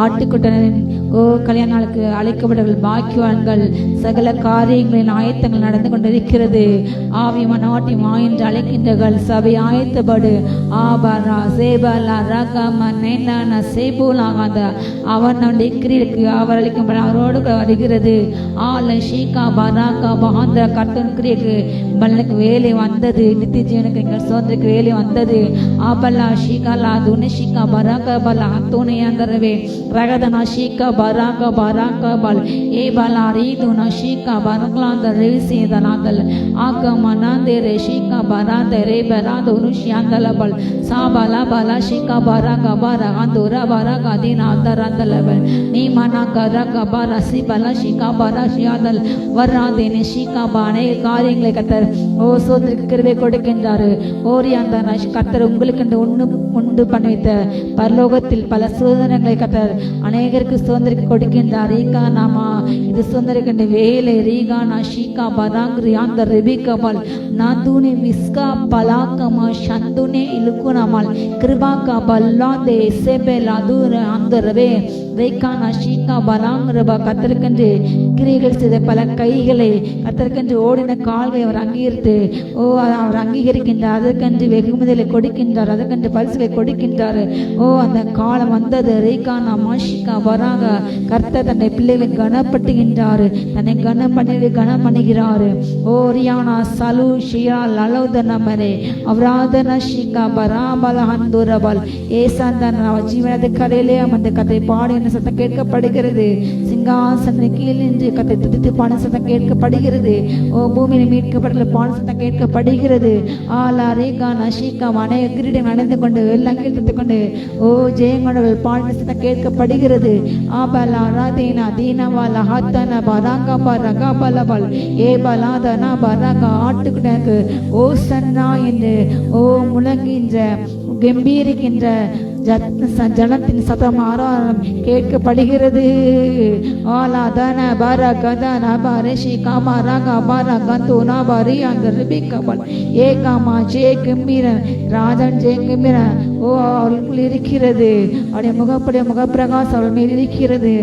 ஆட்டுக்குட்டனின் ஓ கல்யாண நாளுக்கு அழைக்கப்பட்டவர்கள் பாக்கியவான்கள். சகல காரியங்களின் ஆயத்தங்கள் நடந்து கொண்டிருக்கிறது. ஆவி மனவாட்டி மா என்று அழைக்கின்றர்கள். சபை ஆயத்தப்படு. ஆபரா சேபலா ரகமனேன சேபுலாகாத அவன் நம்முடைய கிரிக்கு அவர் அளிக்கும்படி அவரோடு வருகிறது. ஆல ஷீகா பராகா பஹாந்திர கர்த்தன் கிரியக்கு பலனுக்கு வேலை வந்தது. நித்திய ஜீவனுக்கு எங்கள் சோதனைக்கு வேலை வந்தது. ஆபல்லா ஷீகாலா துணை ஷீகா பராகா பலா துணை அந்தரவே ரகதனா ஷீகா பராகா பராகா பல் ஏ பலா ரீதுனா ஷீகா பரகலாந்த ரேசிதனாதல் ஆகமனாந்தே ரே ஷீகா பராந்த ரே பராந்த உனுஷியாந்தல பல் சாபலா பலா ஷீகா பராகா பராகா தூரா பராகா தீனா அந்தரந்தலவல் நீ மனா கரகா பராசி பலா ஷீகா பராஷியாதல் வராதேனே ஷீகா பானே காரியங்களை கத்தர் ஓ சோதனைக்கு கிருபை கொடுக்கின்றாரு. ஓரி அந்த கத்தர் உங்களுக்கு உண்டு பண்ணி வைத்த பரலோகத்தில் பல சோதனைகளை கத்தர் அநேகருக்கு சுதந்திரிக்கு கொடுக்கின்றார். ரீகா நாமா இது சுதந்திரிக்கின்ற வேலை ரீகானா ஷீகா பராங்கிரி அந்த ரெபிகமல் நாதுனே விஸ்கா பலாக்கமா சந்துனே இலுக்குனமல் கிருபாக்கா பல்லாந்தே சேபேலா தூர அந்த ரவே ரேகானா ஷீகா பலாங்கிறபா. கத்தருக்கென்று கிரியைகள் செய்த பல கைகளை கத்தருக்கென்று ஓடின கால்களை அவர் அங்கீகரித்து ஓ அவர் அங்கீகரிக்கின்றார். அதற்கென்று வெகுமதிகளை கொடுக்கின்றார். அதற்கென்று பரிசுகளை கொடுக்கின்றார். ஓ அந்த காலம் வந்தது. ரேகானா மாஷிகா வராக கர்த்தர் தன்னை பிள்ளைகளை கனப்படுத்துகின்றார். தன்னை கனம் பண்ணுகிறார். ஓ ரியானா சலு ஷியா லலோதனமரே அவராதன ஷிகா பராபல ஹந்துரபல் ஏசாந்தன ஜீவனது கரையிலே அந்த கதை பாடி என்ன சத்தம் கேட்கப்படுகிறது. சிங்காசன கீழ் நின்று கத்தை துதித்து பாட சத்தம் கேட்கப்படுகிறது. ஓ பூமியில் மீட்கப்பட்ட பாட சத்தம் கேட்கப்படுகிறது. ஆலா ரேகானா ஷீகா அநேக கிரீடம் அடைந்து கொண்டு எல்லாம் கீழ்த்து கொண்டு ஓ ஜெயங்கொண்டவர்கள் பாடின சத்தம் கேட்கப்படுகிறது. ஆபலா ராதேனா தீனவாலா ஹத்தன பராகா பரகா பலபல் ஏ பலாதனா பராகா ஆட்டுக்குடனுக்கு ஓ சன்னா என்று ஓ முழங்குகின்ற கம்பீரிக்கின்ற ஜனத்தின் சத்தம் ஆராரம் கேட்கப்படுகிறது. ஆலாதன பரகதன பரிஷி கமரக பரகந்துனா பரி அந்த ரிபிகபல் ஏகாமா ஜே கம்பீர ராஜன் ஜே கம்பீர ஓ அவர்களுக்குள் இருக்கிறது. அவருடைய முகப்பிரகாசம் அவள் மேல் இருக்கிறது.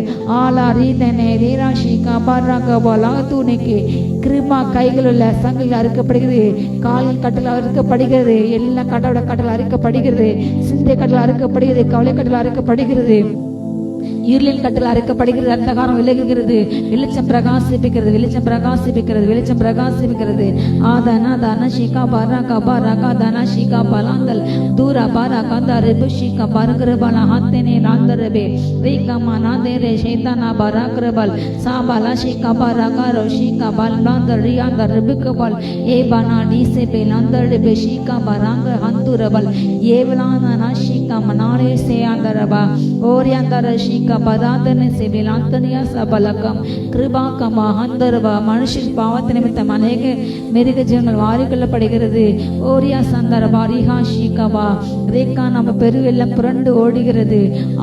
ஆலா ரீதனே ரீராஷி கபரகபலா தூணைக்கு கிருபா கைகள் உள்ள சங்கில் அறுக்கப்படுகிறது. காலில் கட்டல் அறுக்கப்படுகிறது. எல்லா கட்டோட கட்டல் அறுக்கப்படுகிறது. சிந்தை கட்டல் அறுக்கப்படுகிறது. கவலை கட்டல் அறுக்கப்படுகிறது. இருளின் கட்டுகள் அறுக்கப்படுகிறது, அந்தகாரம் விலகுகிறது, வெளிச்சம் பிரகாசிப்பிக்கிறது, வெளிச்சம் பிரகாசிப்பிக்கிறது, வெளிச்சம் பிரகாசிப்பிக்கிறது. ஆதனா தான ஷிகா பாராகா பாராகா தான ஷிகா பலாந்தல் தூரா பாராகா தரபு ஷிகா பரகரபல ஹாத்தனே நாந்தரபே ரீகா மனாதேரே ஷைதானா பராகரபல் சாபலா ஷிகா பாராகா ரோஷிகா பல்நாந்தர் ரியாந்தர் ரிபுகபல் ஏ பனா டிசே பெலாந்தர் ரிபே ஷிகா பராங்க ஹந்துரபல் ஏவலானா ஷிகா மனாரே சேயாந்தரபா ஓரியாந்தர ஷிகா பராதனே செபிலாந்தனியா சபலகம் கிருபா கமா ஹந்தரபா. மனுஷன் பாவத்து நிமித்தம் அநேக மிருக ஜீவங்கள் வாரிக்கொள்ளப்படுகிறது. ஓரியா சந்தரபா ரிஹா ஷிகபா ரேகா நம்ம பெருவெல்லாம் புரண்டு ஓடுகிறது.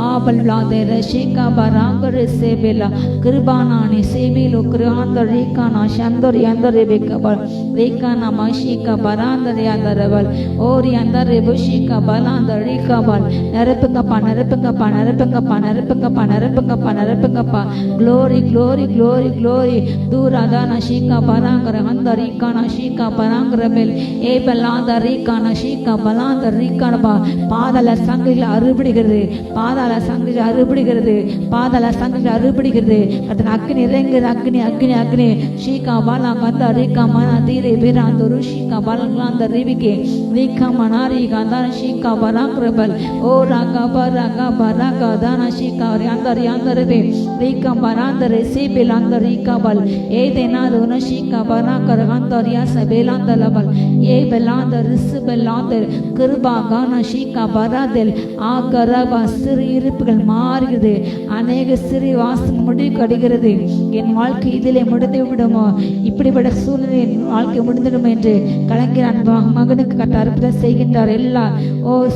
ஆபல் லாதேர ஷிகபா ராங்கர் சேபேலா கிருபானானி சேபேலோ கிருஹாந்தர் ரேகானா சந்தர் யந்தர் ரெபேகபல் ரேகானா மஷிகா பராந்தர் யாந்தரபல் ஓரி அந்தர் ரெபு ஷிகபா லாந்தர் ரேகபல் நிரப்புங்கப்பா நிரப்புங்கப்பா நிரப்புங்கப்பா நிரப்புங்கப்பா நிரப்புங்கப்பா நிரப்புங்கப்பா. க்ளோரி க்ளோரி க்ளோரி க்ளோரி தூராதான ஷிகா பராங்கர ஹந்தர் ரீகானா ஷிகா பராங்கரபெல் ஏபலாந்தர் ரீகானா ஷிகா பலாந்தர் ரீகானபா. பாதாள சங்கிலில் அறுபடுகிறது, பாதாள சங்கிலில் அறுபடுகிறது, பாதாள சங்கிலில் அறுபடுகிறது. அதன் அக்னி இறங்குகிறது, அக்னி அக்னி அக்னி ஷீகா பாலா கந்த ரீகா மனா தீரே பேராந்தரு ஷீகா பாலங்களாந்த ரீபிகே ரீகா மனாரி கந்தான ஷீகா பராங்கரபல் ஓ ராகா பராகா பராகா தான ஷீகா ரியாந்தர் யாந்தரபே ரீகா பராந்தர் சேபேல் அந்த ரீகா பல் ஏதேனாதுன ஷீகா பராகர ஹந்தர் யாச பேலாந்தலபல் ஏ பெலாந்தர் ரிசு பெலாந்தர் கிருபா கான ஷீகா பராதெல் ஆகரபா. சிறு இருப்புகள் மாறுகிறது, அநேக சிறு வாசம் முடிக்கடுகிறது. என் வாழ்க்கை இதிலே முடிந்து விடுமோ, இப்படிப்பட்ட சூழ்நிலை என் வாழ்க்கை முடிந்துடும் என்று கலைஞர் மகனுக்கு கட்ட அற்புதம் செய்கின்றார். எல்லா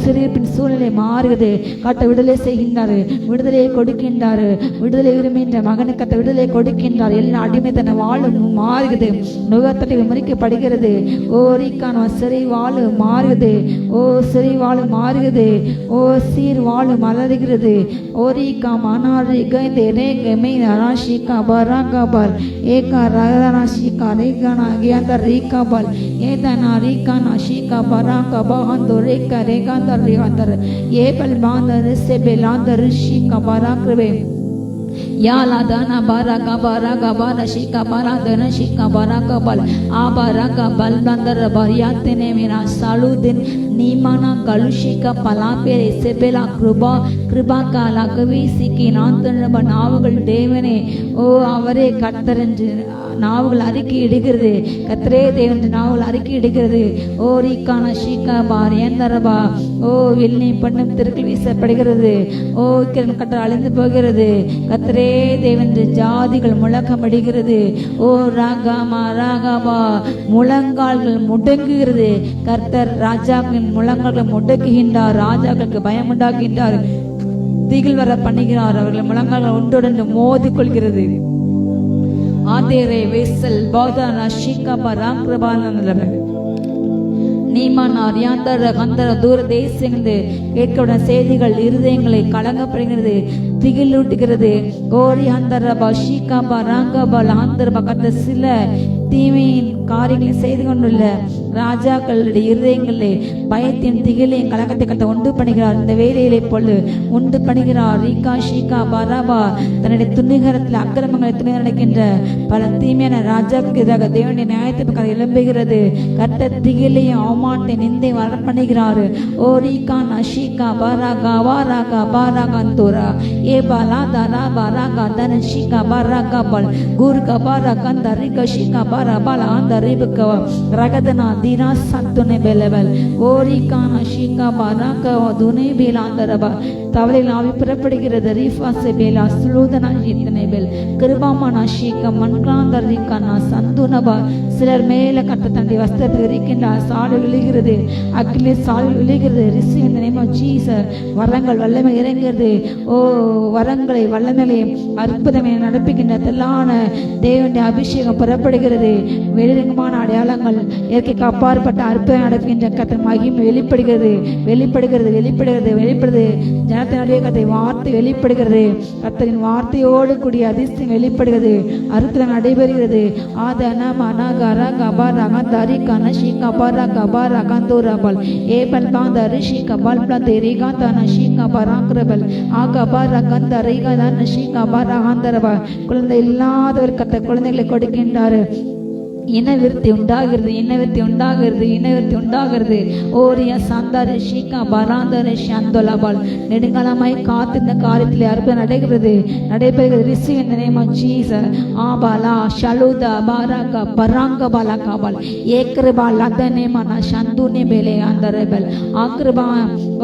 சிறியிருப்பின் சூழ்நிலை மாறுகிறது, கட்ட விடுதலை செய்கின்றார், விடுதலையை கொடுக்கின்றார். விடுதலை விரும்புகின்ற மகனுக்கு கட்ட விடுதலை கொடுக்கின்றார். எல்லா அடிமைத்தன வாழும் மாறுகிறது, நுகத்தட்டை முறிக்கப்படுகிறது. ஓ ரீக்கான சிறை வாழு மாறுகிறது, ஓ சிறை வாழு மாறுகிறது, ஓ சீர் வாழு மலருகிறது. ஓ ரீகா மனாரி கைந்தே ரேக மெய் ராஷிகா பராகபல் ஏகா ராஷிகா ரேகானா கியாந்தர் ரீகாபல் ஏதனா ரீகானா ஷிகா பராகபா ஹந்தோ ரேகா ரேகாந்தர் ரேகாந்தர் ஏபல் பாந்தர் செபெலாந்தர் ஷிகா பராக்ரவே யாலா தானா பாராகா பாராகா பாரா ஷிகா பராதன ஷிகா பராகபல் ஆபாராகா பல்பந்தர் பரியாத்தனே மீனா சாலுதின் நீமானா கலுஷிகா பலாபேரே செபெலா கிருபா கிருபா காலா கவிசிக்கி நாந்தனப நாவுகள் தேவனே ஓ அவரே கர்த்தர் என்று நாவுகள் அறிக்கை இடுகிறது. கர்த்தரே தேவன் நாவுகள் அறிக்கை இடுகிறது. ஓ ரீகான ஷீகா பார் ஏந்தரபா ஓ வெள்ளி பண்ணும் திருக்கில் வீசப்படுகிறது. ஓ கர்த்தர் அழிந்து போகிறது. கர்த்தரே தேவன் ஜாதிகள் முழக்கம் அடிக்கிறது. ஓ ராகாமா ராகாபா முழங்கால்கள் முடங்குகிறது. கர்த்தர் ராஜாக்களின் முழங்கால்கள் முடக்குகின்றார், ராஜாக்களுக்கு பயம் உண்டாக்குகின்றார், திகில் வர பண்ணுகிறார். அவர்கள் முழங்கால்கள் ஒன்றொன்று மோதி கொள்கிறது. ஆதேரே வேசல் பௌதானா ஷிகா பராங்கிரபானந்தல நீமான் அறியாந்தர கந்தர தூர தேசங்கிருந்து கேட்கப்பட செய்திகள் இருதயங்களை கலங்கப்படுகிறது, திகிலூட்டுகிறது. கோரி அந்தரபா ஷிகா பராங்கபா லாந்தரபா கத்த சில தீமையின் காரியங்களை செய்து கொண்டுள்ள ராஜாக்களுடைய இருதயங்களே பயத்தையும் திகிலையும் கலக்கத்தை கட்ட உண்டு பண்ணுகிறார். இந்த வேலையிலே பொழுது உண்டு பண்ணுகிறார். ரீகா ஷீகா பராபா தன்னுடைய துணிகரத்தில் அக்கிரமங்களை துணை நடக்கின்ற பல தீமையான ராஜாக்களுக்கு எதிராக தேவனுடைய நியாயத்தை எழும்புகிறது. கட்ட திகிலையும் அவமானத்தை நிந்தை வர பண்ணுகிறாரு. ஓ ரீகா நஷீகா பராகா வாராகா பாராகா தோரா ஏ பாலா தாரா பாராகா தன ஷீகா பராகா பல் குர்கா பாராகா தரிகா ஷீகா பராபாலா அந்த ரிபுகா ரகதனா தீனா சத்துனே பெலவல் ஓரிகானா ஷீகா பராகா துனே பேலாந்தரபா தவளையில் ஆவி புறப்படுகிறது. ரீஃபாசே பேலா சுலூதனா இத்தனை பெல் கிருபாமானா ஷீகா மன்காந்தர் ரீகானா சந்துனபா சிலர் மேல கட்ட தண்டி வஸ்திரத்தில் இருக்கின்றார். சாடு விழுகிறது, அக்கிலே சாடு விழுகிறது. ரிசி இந்த நேம் ஆஃப் ஜீசஸ் வரங்கள் வல்லமை இறங்குகிறது. ஓ வரங்களை வல்லமையை அற்புதமே நடப்புகின்ற தெல்லான தேவனுடைய அபிஷேகம் புறப்படுகிறது. வெளிப்படுகிறது. வெளிரங்கமான அடையாளங்கள், இயற்கைக்கு அப்பாற்பட்ட அற்புதம் நடக்கின்ற கர்த்தர் மகிமை வெளிப்படுகிறது, வெளிப்படுகிறது, வெளிப்படுகிறது, வெளிப்படுது. ஜனத்தினுடைய கத்தை வார்த்தை வெளிப்படுகிறது. கர்த்தரின் வார்த்தையோடு கூடிய அதிர்ஷ்டம் வெளிப்படுகிறது. அற்புதம் நடைபெறுகிறது. ஆதன மனகர கபர் அகந்தரி கனஷி கபர கபர் அகந்தூரபல் ஏபல் பாந்தரி ஷி கபல் பிளதரிகா தனஷி கபராங்கிரபல் ஆ கபர் அகந்தரிகா தனஷி கபர் அகந்தரபல். குழந்தை இல்லாதவர் கர்த்தர் குழந்தைகளை கொடுக்கின்றார். இனவிருத்தி உண்டாகிறது, இனவிருத்தி உண்டாகிறது, இனவிருத்தி உண்டாகிறது. ஓரிய சந்தாரி ஷீகா பராந்தரி ஷந்தோலபால். நெடுங்காலமாய் காத்திருந்த காரியத்தில் அற்புதம் நடைபெறுகிறது, நடைபெறுகிறது. Receive in the name of Jesus. ஆபாலா ஷலுதா பாராகா பராங்க பாலாகாபால் ஏக்ரபா லதனேமனா சந்துனே பேலே அந்தரபல் ஆக்ரபா.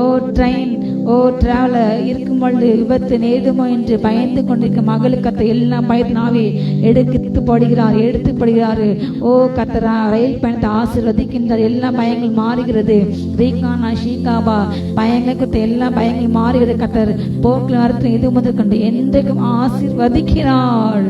ஓ ட்ரெயின், ஓ டிராவலர் இருக்கும் பொழுது விபத்து நேருமோ என்று பயந்து கொண்டிருக்கும் மகளுக்கு கத்த எல்லாம் பயத்தினாவே எடுத்து போடுகிறார், எடுத்து போடுகிறார். ஓ கத்தரா ரயில் பயணத்தை ஆசீர்வதிக்கின்றார். எல்லா பயங்கள் மாறுகிறது. ரீகானா ஷீகாபா பயங்களை கொடுத்த எல்லா பயங்கள் மாறுகிறது. கத்தர் போக்கில் அறுத்து இது முதல் கொண்டு என்றைக்கும் ஆசீர்வதிக்கிறாள்.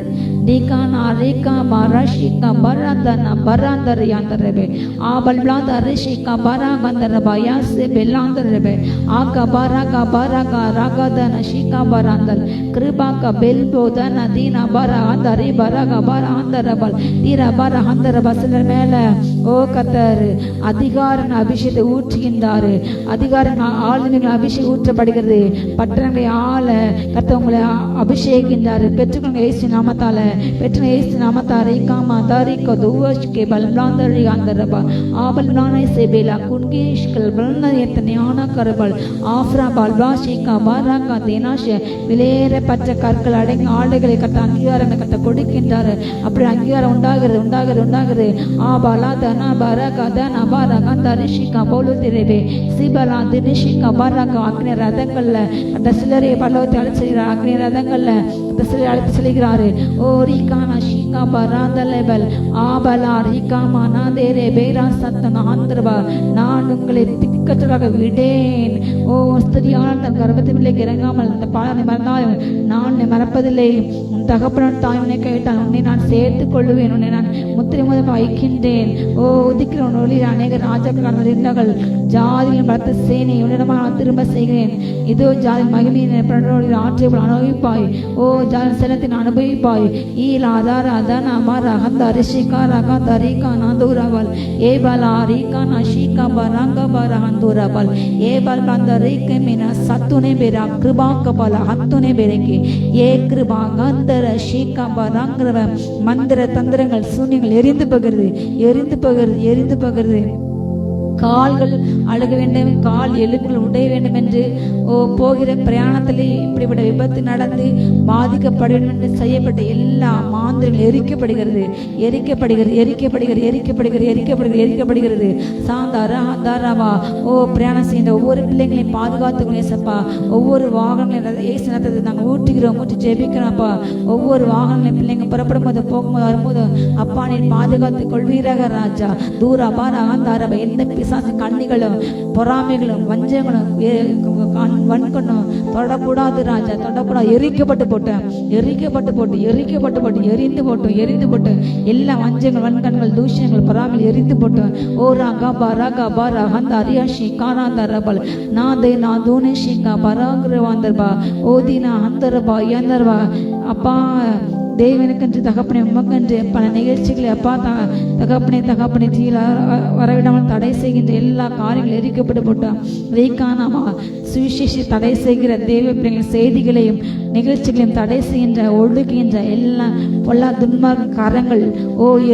Dikana rika barashika barandana barandaryandarebe abalblanda rishika baragandara yase belandarebe akabaraga baraga ragadana shika barandal kribaka belbodana dina barandari baraga barandarabal dira barahandaraba சிலர் மேல ஓ கர்த்தர் அதிகார அபிஷேகத்தை ஊற்றுகின்றாரு. அதிகார ஆளுநர்கள் அபிஷேகம் ஊற்றப்படுகிறது. பட்டணங்களை ஆள கர்த்தர் உங்களை அபிஷேகின்றாரு. பெற்றுக்கொண்ட இயேசு நாமத்தால பெற்ற இயேசு நாமத்தாரை காமா தாரிகோ துவஷ்கே பல்பிளாந்தரி ஆந்தரபா ஆபல்பிளானை சேபேலா குன்கேஷ்கல் பல்நயத்த ஞான கரபல் ஆஃப்ரா பல்பாஷிகா பாராகா தேனாஷ விலையேறப்பட்ட கற்கள் அடங்கி ஆடைகளை கட்ட அங்கீகாரங்களை கட்ட கொடுக்கின்றாரு. அப்படி அங்கீகாரம் உண்டாகிறது, உண்டாகிறது, உண்டாகிறது. ஆபாலா தனா பாராகா தனா பாராகா தரிஷிகா போலு திரவே சிபலா திரிஷிகா பாராகா அக்னி ரதங்கள்ல அந்த சிலரை பல்லவத்தை அழைத்து செல்கிறார். அக்னி ரதங்கள்ல அந்த சிலரை அழைத்து செல்கிறாரு. ஓ ரிகானா ஷிகா பராந்தலெபல் ஆபலா ரிகாமா நாதேரே பேரா சத்தன ஆந்திரபா நான் உங்களை திக்கற்றதாக விடேன். ஓ ஸ்திரியான தன் கர்ப்பத்தின் பிள்ளைக்கு இறங்காமல் அந்த பாலனை மறந்தாலும் நான் மறப்பதில்லை. உன் தகப்பனன் தாய் உன்னை கேட்டான், உன்னை நான் சேர்த்துக் கொள்ளுவேன், உன்னை நான் முத்திரை முதல் வைக்கின்றேன். ஓ உதிக்கிற உன் ஒளியில் அநேக ராஜாக்கள் இருந்தார்கள். ஜாதியின் பலத்த சேனை உன்னிடமாக நான் திரும்ப செய்கிறேன். இதோ ஜாதி மகிமையின் பிறனோடு ஆற்றைகள் அனுபவிப்பாய். ஓ ஜாதி செலத்தின் அனுபவிப்பாய். ஈலாதார அதன அமர அகந்த அரிஷிகா ரகந்த அரிகா நாந்தூரவல் ஏபலா ரிகா நஷிகா பராங்க பரஹந்தூரவல் ஏபல் பந்த ரிகே மீனா சத்துனே பேரா கிருபாங்க பல ஹத்துனே பேரேக்கே ஏ கிருபாங்க அந்தர ஷிகா பராங்கிரவ மந்திர தந்திரங்கள் சூன்யங்கள் எரிந்து போகிறது, எரிந்து போகிறது, எரிந்து போகிறது. கால்கள் அழுக வேண்டும், கால் எலும்புகள் உடைய வேண்டும் என்று போகிற பிரயாணத்திலே இப்படிப்பட்ட விபத்து நடந்து பாதிக்கப்பட வேண்டும் என்று செய்யப்பட்ட எல்லா மாந்திரங்கள் எரிக்கப்படுகிறது, எரிக்கப்படுகிறது, எரிக்கப்படுகிறது, எரிக்கப்படுகிறது, எரிக்கப்படுகிறது, எரிக்கப்படுகிறது. சாந்தாரா தாராவா ஓ பிரயாணம் செய்கிற ஒவ்வொரு பிள்ளைங்களையும் பாதுகாத்துக்கணும் ஏசப்பா. ஒவ்வொரு வாகனங்களையும் ஏசு நடத்தது நாங்கள் ஊற்றுகிறோம், ஊற்றி ஜெபிக்கிறோம்ப்பா. ஒவ்வொரு வாகனங்களையும் பிள்ளைங்க புறப்படும் போது போகும்போது வரும்போது அப்பா நீ பாதுகாத்து கொள்வீராக ராஜா. தூராபா ராந்தாரபா எந்த பிசாசு கண்ணிகளும் பொறாமைகளும் வஞ்சங்களும் வன்கொண்ணும் தொடக்கூடாது ராஜா, தொடக்கூடாது. எரிக்கப்பட்டு போட்டேன், எரிக்கப்பட்டு போட்டு, எரிக்கப்பட்டு போட்டு, எரிந்து போட்டோம், எரிந்து போட்டு எல்லா வஞ்சங்கள் வன்கண்கள் தூஷணங்கள் பொறாமைகள் எரிந்து போட்டோம். ஓ ராகா பராகா பாரா ஹந்த அரியாஷி காராந்தரபல் நாதே நாதோனே ஷிகா பராகிரவாந்தர்பா ஓதினா ஹந்தரபா யந்தர்பா. அப்பா தேவனுக்கென்று தகப்பனை உமக்கென்று பல நிகழ்ச்சிகளை அப்பா தகப்பனை தகப்பனை தீர வரவிடாமல் தடை செய்கின்ற எல்லா காரியங்களும் எரிக்கப்பட்டு போட்டோம். ரீகானாமா சுவிசேஷி தடை செய்கிற தேவ பிள்ளைகள் செய்திகளையும் நிகழ்ச்சிகளையும் தடை செய்கின்ற ஒடுக்குகின்ற எல்லா பொல்லா துன்மார்க்க கரங்கள்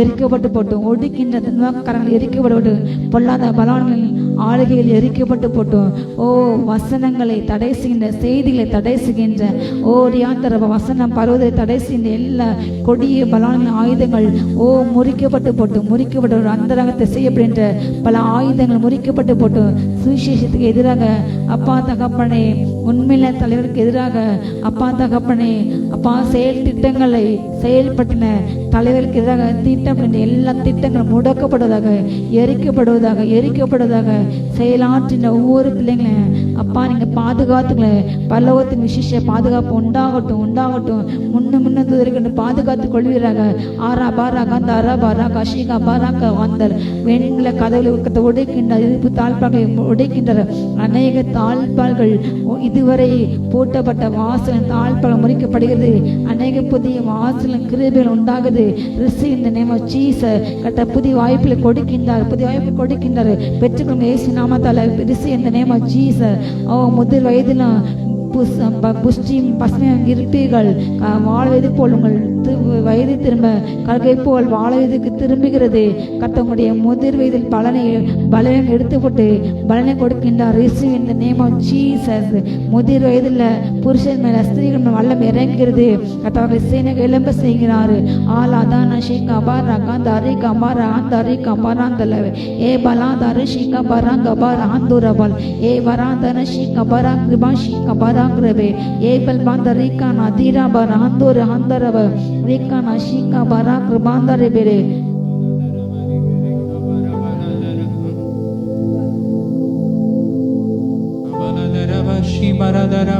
எரிக்கப்பட்டு போட்டோம். ஒடுக்கின்ற துன்மார்க்க கரங்கள் எரிக்கப்பட்டு பொல்லாத பலவான்கள் ஆளுகையில் எரிக்கப்பட்டு போட்டோம். வசனங்களை தடை செய்கின்ற செய்திகளை தடை செய்கின்ற ரியாந்தர வசனம் பருவதை தடை செய்கின்ற எல்லா கொடிய பலவான்களின் ஆயுதங்கள் முறிக்கப்பட்டு போட்டோம், முறிக்கப்பட்டு அந்தரங்கத்தை செய்யப்படுகின்ற பல ஆயுதங்கள் முறிக்கப்பட்டு போட்டோம். சுவிசேஷத்துக்கு எதிராக அப்பா தகப்பனே, உண்மையில தலைவருக்கு எதிராக அப்பா தகப்பனே, அப்பா செயல் திட்டங்களை செயல்பட்டின தலைவருக்கு எதிராக திட்டப்படுகின்ற எல்லா திட்டங்களும் முடக்கப்படுவதாக, எரிக்கப்படுவதாக, எரிக்கப்படுவதாக, செயலாற்றின ஒவ்வொரு பிள்ளைங்களையும் அப்பா நீங்க பாதுகாத்துங்களேன். பரலோகத்தின் விசேஷ பாதுகாப்பு உண்டாகட்டும் உண்டாகட்டும். முன்ன தூதர்கிட்ட பாதுகாத்து கொள்வீராக. ஆரா பாரா கந்த அரா பாரா கஷிகா பாராக்க வந்தர் வெண்கல கதவுகளை உடைக்கின்ற இருப்பு தாழ்பால்களை உடைக்கின்ற அநேக தாழ்பால்கள் இதுவரை பூட்டப்பட்ட வாசலின் தாழ்பால் முறிக்கப்படுகிறது. அநேக புதிய வாசலின் கிருபைகள் உண்டாகுது. ரிசீவ் இந்த நேம் ஆஃப் ஜீசஸ். கட்ட புதிய வாய்ப்புகளை கொடுக்கின்றார், புதிய வாய்ப்பு கொடுக்கின்றார். பெற்றுக்கொள்ளும் இயேசு நாமத்தால் ரிசீவ் இந்த நேம் ஆஃப் ஜீசஸ். முதிர் வயதிலும் புஷ்டி பசுமையாக இருப்பீர்கள். வாழ்வதை போல் உங்கள் வயது திரும்ப கல்கை போல் வாழ்வதற்கு திரும்புகிறது. கர்த்தருடைய முதிர் வயதில் பலனை எடுத்துக்கொண்டு பலனை கொடுக்கின்றார். ரிசீவ் இந்த நேம் ஆஃப் ஜீசஸ். முதிர் வயதில் புருஷன் மேல ஸ்திரீகள் மேல் வல்லம் இறங்குகிறது. கர்த்தர் சேனைக்கு எழும்ப செய்கிறார். ஆலாதான ஷீகாபார் ரகாந்தாரி கபார் ஆந்தாரி கபாராந்தல ஏ பலாதாரி ஷீகாபாரா கபார் ஆந்துரபல் ஏ வராந்தன ஷீகாபாரா கிருபா ஷீகாபாரா கிருபே ஏ பல்பாந்தரிகா Nadira per ஆந்தூர் ஆந்தரவ Rekha Nasheeka para கிருபாந்தரே Phere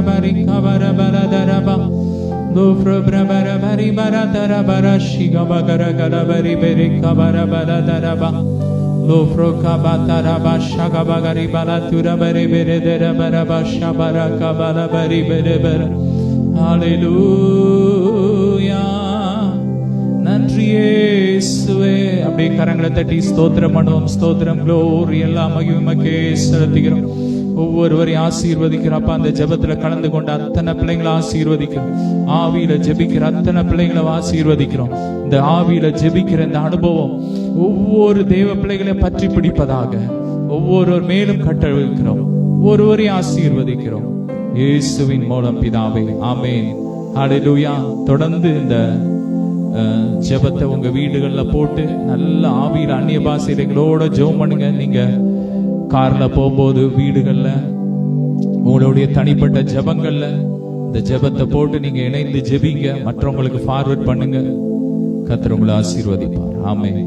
Barika bara bara daraba do frobra bara bari bara daraba shiga bagara gara bari berika bara bara daraba do froka bataraba shaga bagari bara tura bari bere daraba shabara kabara bari bere bere. Hallelujah. நன்றி இயேசுவே. அப்படியே கரங்களை தட்டி ஸ்தோத்திரம் பண்ணுவோம். ஸ்தோத்திரம் glory எல்லாம் மகிமைக்கே செலுத்துகிறோம். ஒவ்வொருவரையும் ஆசீர்வதிக்கிறப்ப அந்த ஜெபத்துல கலந்து கொண்ட அத்தனை பிள்ளைங்களை ஆசீர்வதிக்கிறோம். ஆவியில ஜெபிக்கிற அத்தனை பிள்ளைங்களை ஆசீர்வதிக்கிறோம். இந்த ஆவியில ஜெபிக்கிற இந்த அனுபவம் ஒவ்வொரு தேவ பிள்ளைகளை பற்றி பிடிப்பதாக ஒவ்வொருவர் மேலும் கட்டளைக்கிறோம். ஒவ்வொருவரையும் ஆசீர்வதிக்கிறோம் இயேசுவின் மூலம் பிதாவே, ஆமென். ஹல்லேலூயா. தொடர்ந்து இந்த ஜெபத்தை உங்க வீடுகள்ல போட்டு நல்ல ஆவியில அந்நிய பாஷைகளோட ஜெபம் பண்ணுங்க. நீங்க கார்ல போகும்போது, வீடுகள்ல, உங்களுடைய தனிப்பட்ட ஜெபங்கள்ல இந்த ஜெபத்தை போட்டு நீங்க இணைந்து ஜெபிங்க. மற்றவங்களுக்கு ஃபார்வர்ட் பண்ணுங்க. கர்த்தர் உங்களை ஆசீர்வதிப்பார். ஆமென்.